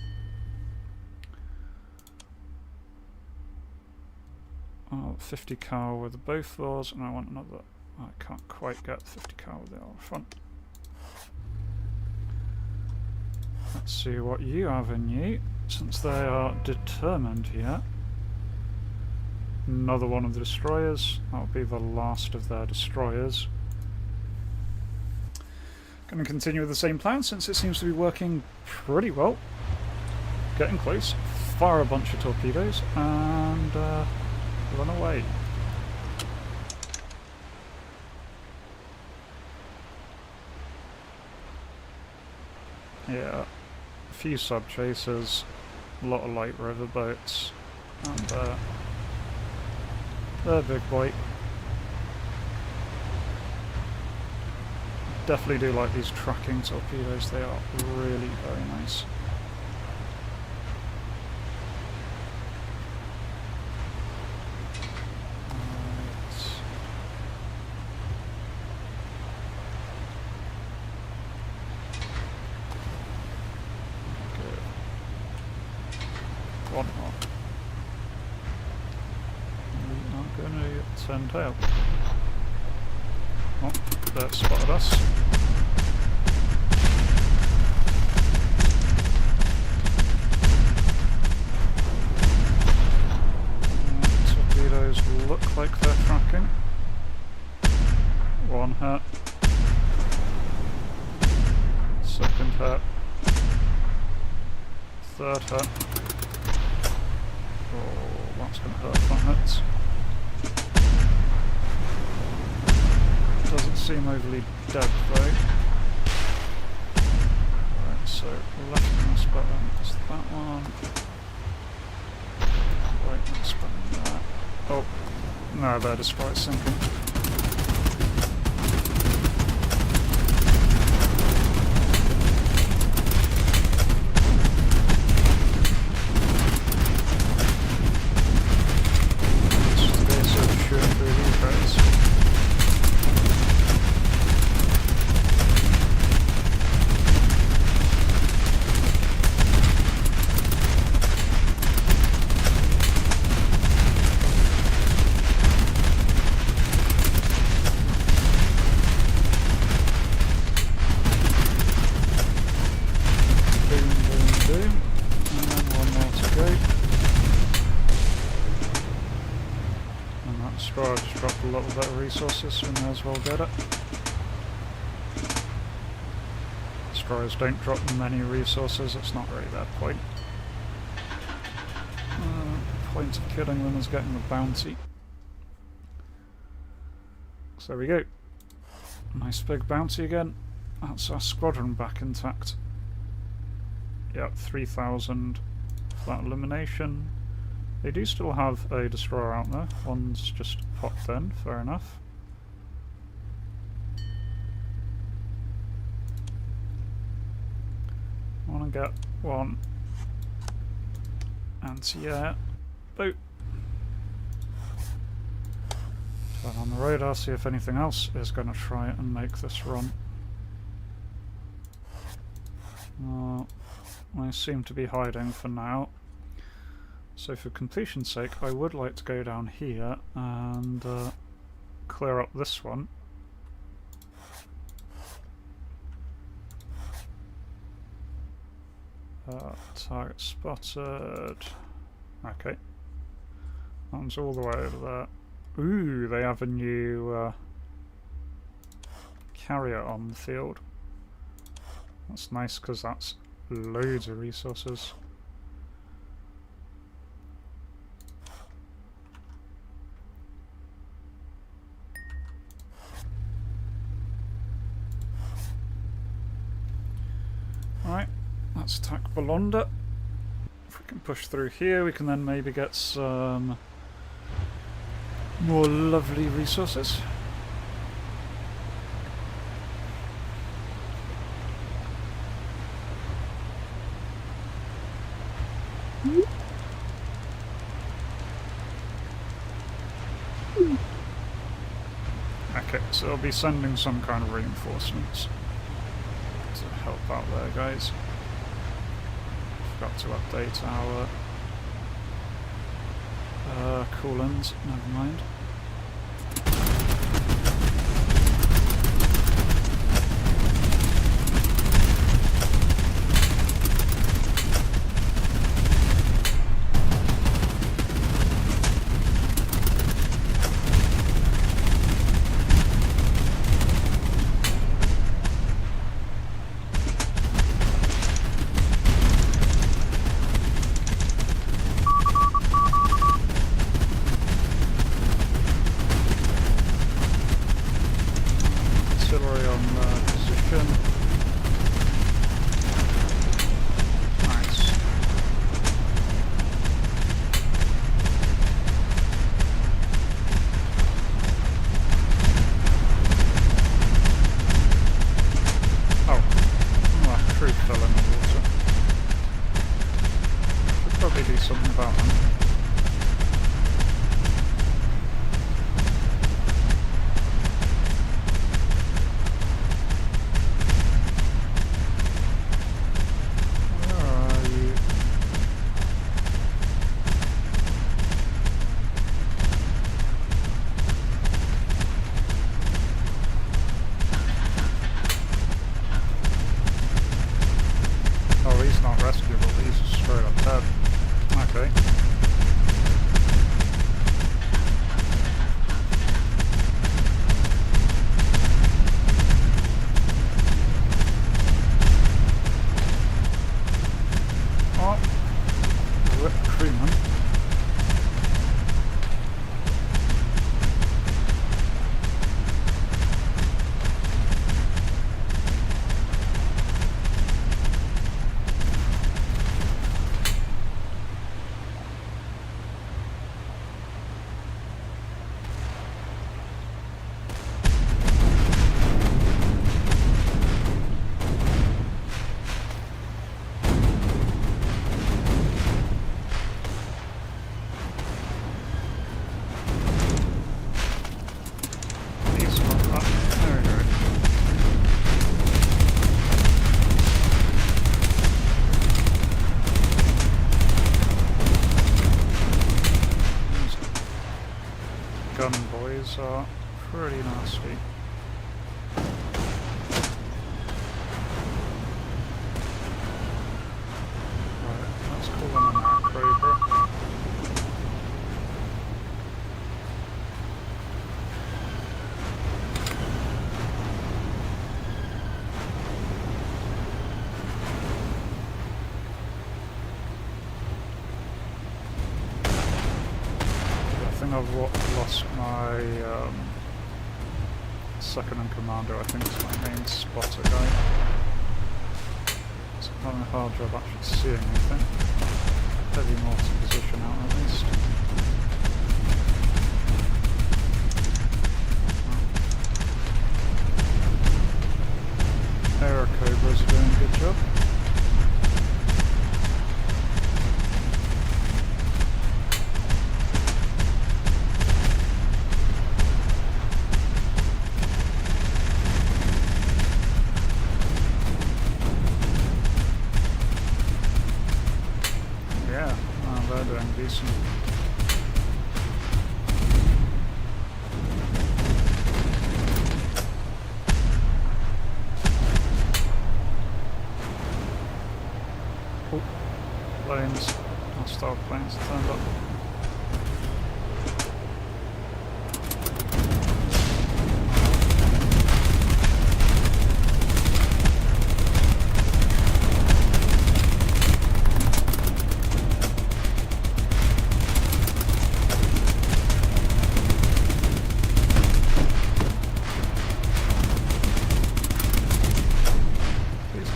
Oh, 50 cal with both doors, and I want another. I can't quite get 50 cal with the other front. Let's see what you have in you, since they are determined here. Another one of the destroyers. That'll be the last of their destroyers. Going to continue with the same plan since it seems to be working pretty well. Getting close. Fire a bunch of torpedoes and run away. Yeah, a few sub chasers, a lot of light river boats, and they're big boy. Definitely do like these tracking torpedoes, they are really very nice. One more. We are going to turn tail. Oh, they've spotted us. Torpedoes look like they're tracking. One hit. Second hit. Third hit. Oh, that's going to hurt if that hits. Doesn't seem overly dead though. Right, so left mouse button is that one. Right mouse button there. Oh, no, their destroyer's sinking. I just dropped a little bit of resources, so we may as well get it. Destroyers don't drop many resources, it's not really their point. The point of killing them is getting the bounty. So there we go. Nice big bounty again. That's our squadron back intact. Yep, 3,000 flat elimination. They do still have a destroyer out there. One's just popped in, fair enough. I want to get one anti-air boat. Turn on the radar, see if anything else is going to try and make this run. I seem to be hiding for now. So for completion's sake, I would like to go down here and clear up this one. Target spotted. Okay. That one's all the way over there. Ooh, they have a new carrier on the field. That's nice because that's loads of resources. Right, let's attack Bologna. If we can push through here, we can then maybe get some more lovely resources. Okay, so they'll be sending some kind of reinforcements. So help out there, guys. Forgot to update our coolants, never mind. Are pretty nasty. Right, let's call them an Cobra. I think I've lost my second in commander. I think it's my main spotter guy. So I'm having a hard job actually seeing anything. Heavy mortar position out at least. Aero Cobras are doing a good job. Decent. Oh, planes, hostile planes turned up.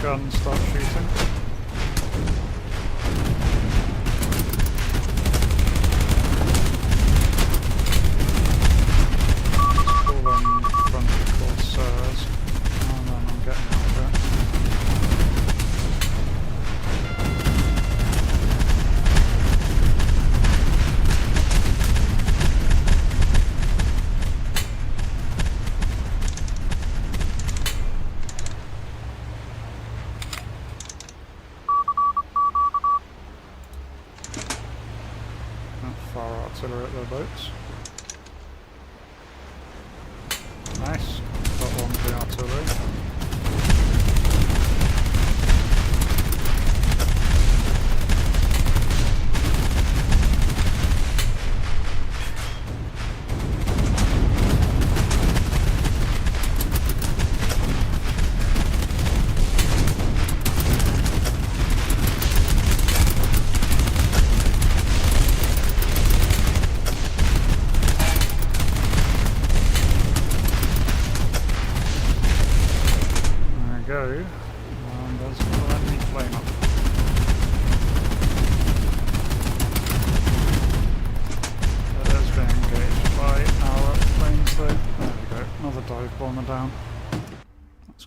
Gun, start shooting. Call on front Corsairs. Oh no, I'm getting out of it. artillery at their boats. Nice. Got one of the artillery.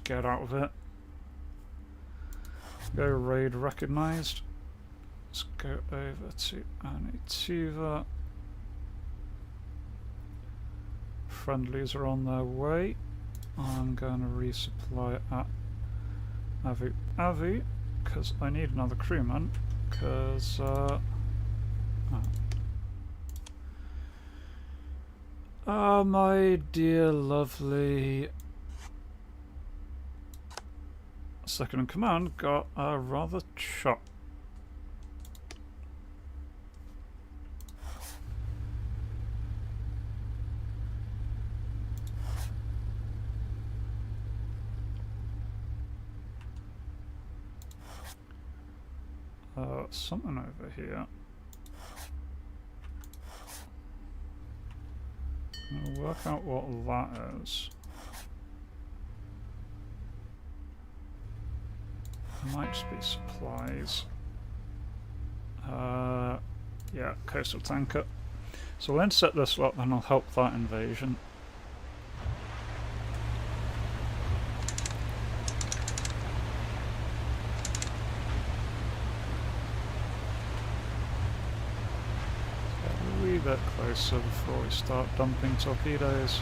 Get out of it. Go raid recognized. Let's go over to Anituva. Friendlies are on their way. I'm going to resupply at Avu Avu because I need another crewman. Because my dear lovely second in command got rather chopped. Something over here. I'm gonna work out what that is. It might just be supplies. Yeah, coastal tanker. So we'll intercept this lot, then I'll help that invasion. Get a wee bit closer before we start dumping torpedoes.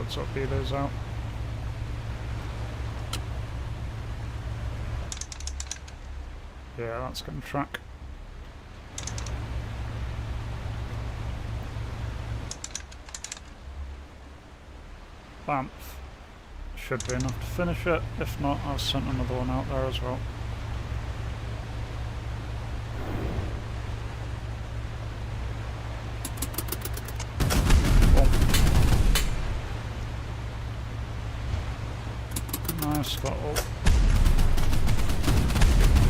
Torpedoes out. Yeah, that's going to track. Bamf. Should be enough to finish it. If not, I've sent another one out there as well. Scuttle.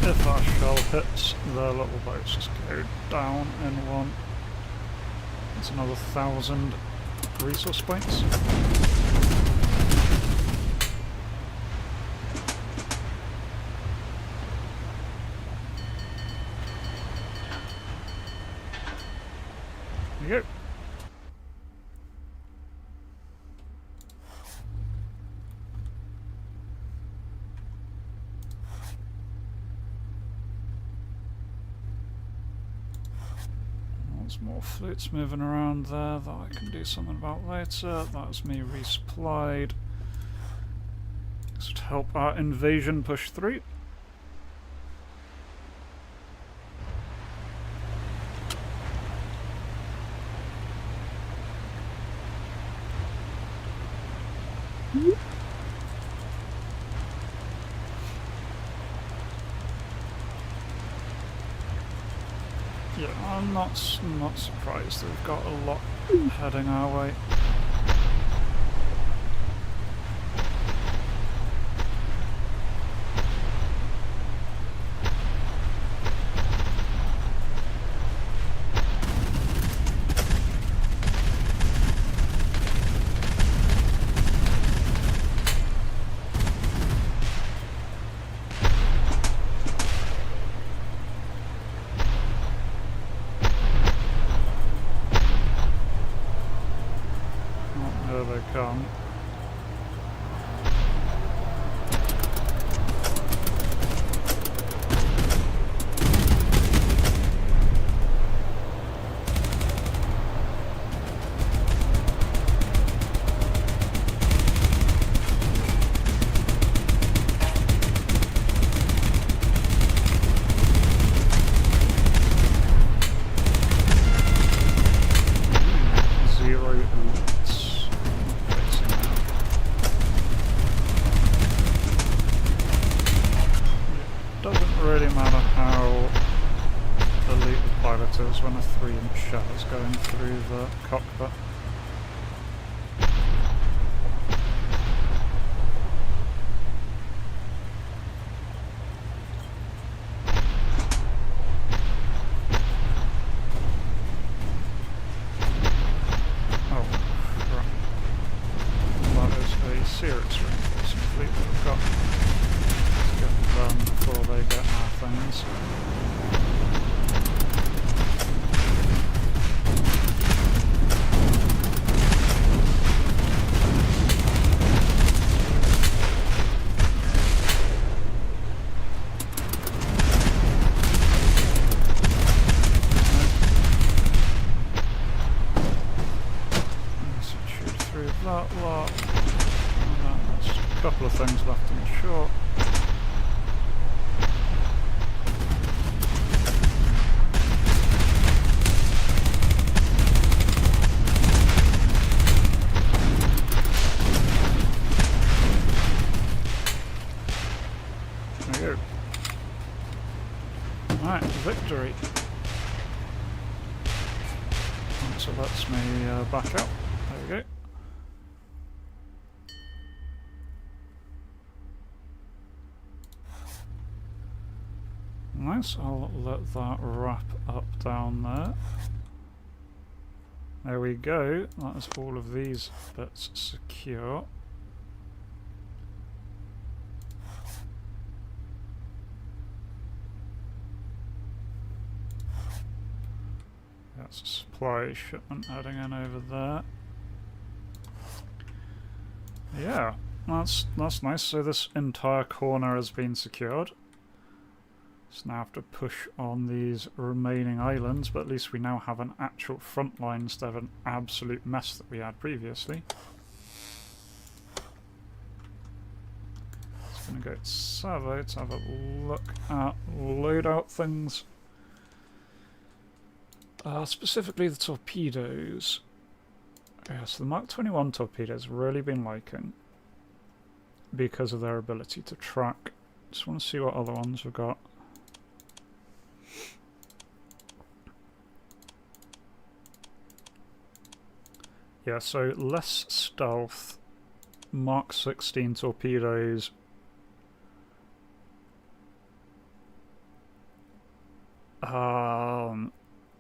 If our shell hits, their little boats just go down in one. That's another 1,000 resource points. There you go. More fleets moving around there that I can do something about later. That's me resupplied. This would help our invasion push through. Yeah, I'm not surprised that we've got a lot heading our way. really matter how elite the pilot is when a 3-inch shell is going through the cockpit. Serious reinforcement fleet that we've got. Let's get them before they get our things. Let's shoot through that lot. A couple of things left in short. There we go. Alright, victory. So lets me back out. There we go. Nice, I'll let that wrap up down there. There we go, that is all of these bits secure. That's a supply shipment heading in over there. Yeah, that's nice. So this entire corner has been secured. So now I have to push on these remaining islands, but at least we now have an actual front line instead of an absolute mess that we had previously. Just going to go to Savo to have a look at loadout things. Specifically the torpedoes. Yeah, so the Mark 21 torpedoes really been liking because of their ability to track. Just want to see what other ones we've got. Yeah, so less stealth, Mark 16 torpedoes.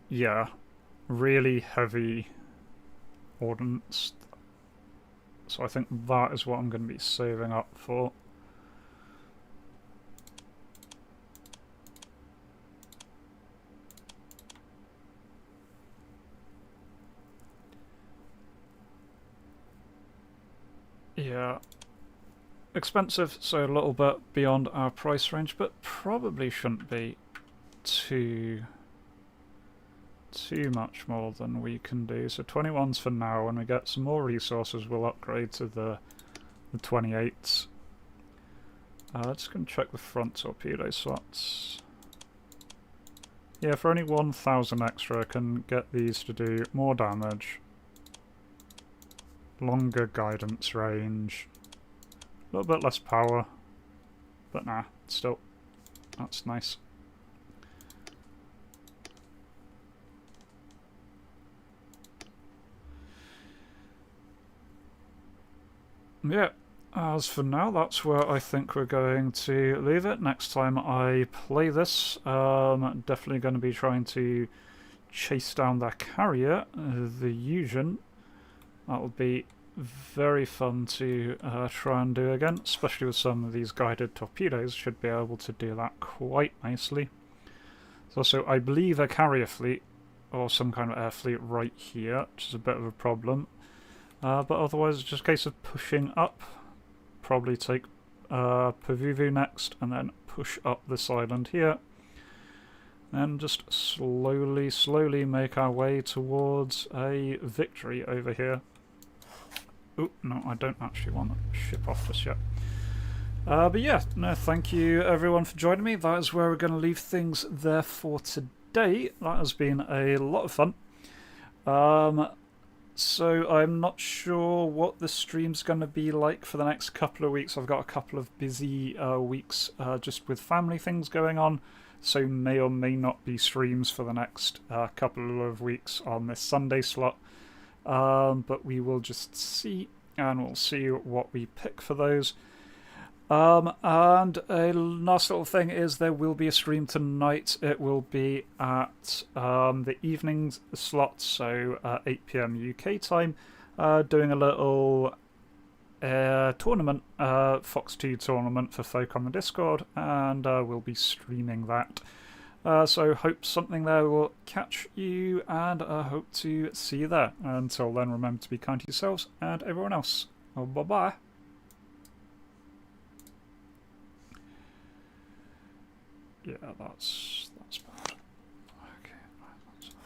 Yeah, really heavy ordnance. So I think that is what I'm going to be saving up for. Yeah, expensive, so a little bit beyond our price range, but probably shouldn't be too much more than we can do. So 21s for now. When we get some more resources, we'll upgrade to the 28s. Just going to check the front torpedo slots. Yeah, for only 1,000 extra, I can get these to do more damage. Longer guidance range, a little bit less power, but nah, still, that's nice. Yeah, as for now, that's where I think we're going to leave it. Next time I play this, I'm definitely going to be trying to chase down that carrier, the Eugen. That will be very fun to try and do again, especially with some of these guided torpedoes. Should be able to do that quite nicely. There's also, I believe, a carrier fleet or some kind of air fleet right here, which is a bit of a problem. But otherwise, it's just a case of pushing up. Probably take Pavuvu next, and then push up this island here. And just slowly make our way towards a victory over here. Oh, no, I don't actually want to ship off just yet. But yeah, no, thank you everyone for joining me. That is where we're going to leave things there for today. That has been a lot of fun. So I'm not sure what the stream's going to be like for the next couple of weeks. I've got a couple of busy weeks just with family things going on, so may or may not be streams for the next couple of weeks on this Sunday slot. But we will just see, and we'll see what we pick for those. And a last little thing is there will be a stream tonight. It will be at the evening slot, so 8 PM UK time, doing a little tournament, Fox 2 tournament for folk on the Discord, and we'll be streaming that. So hope something there will catch you, and hope to see you there. Until then, remember to be kind to yourselves and everyone else. Bye-bye. Yeah, that's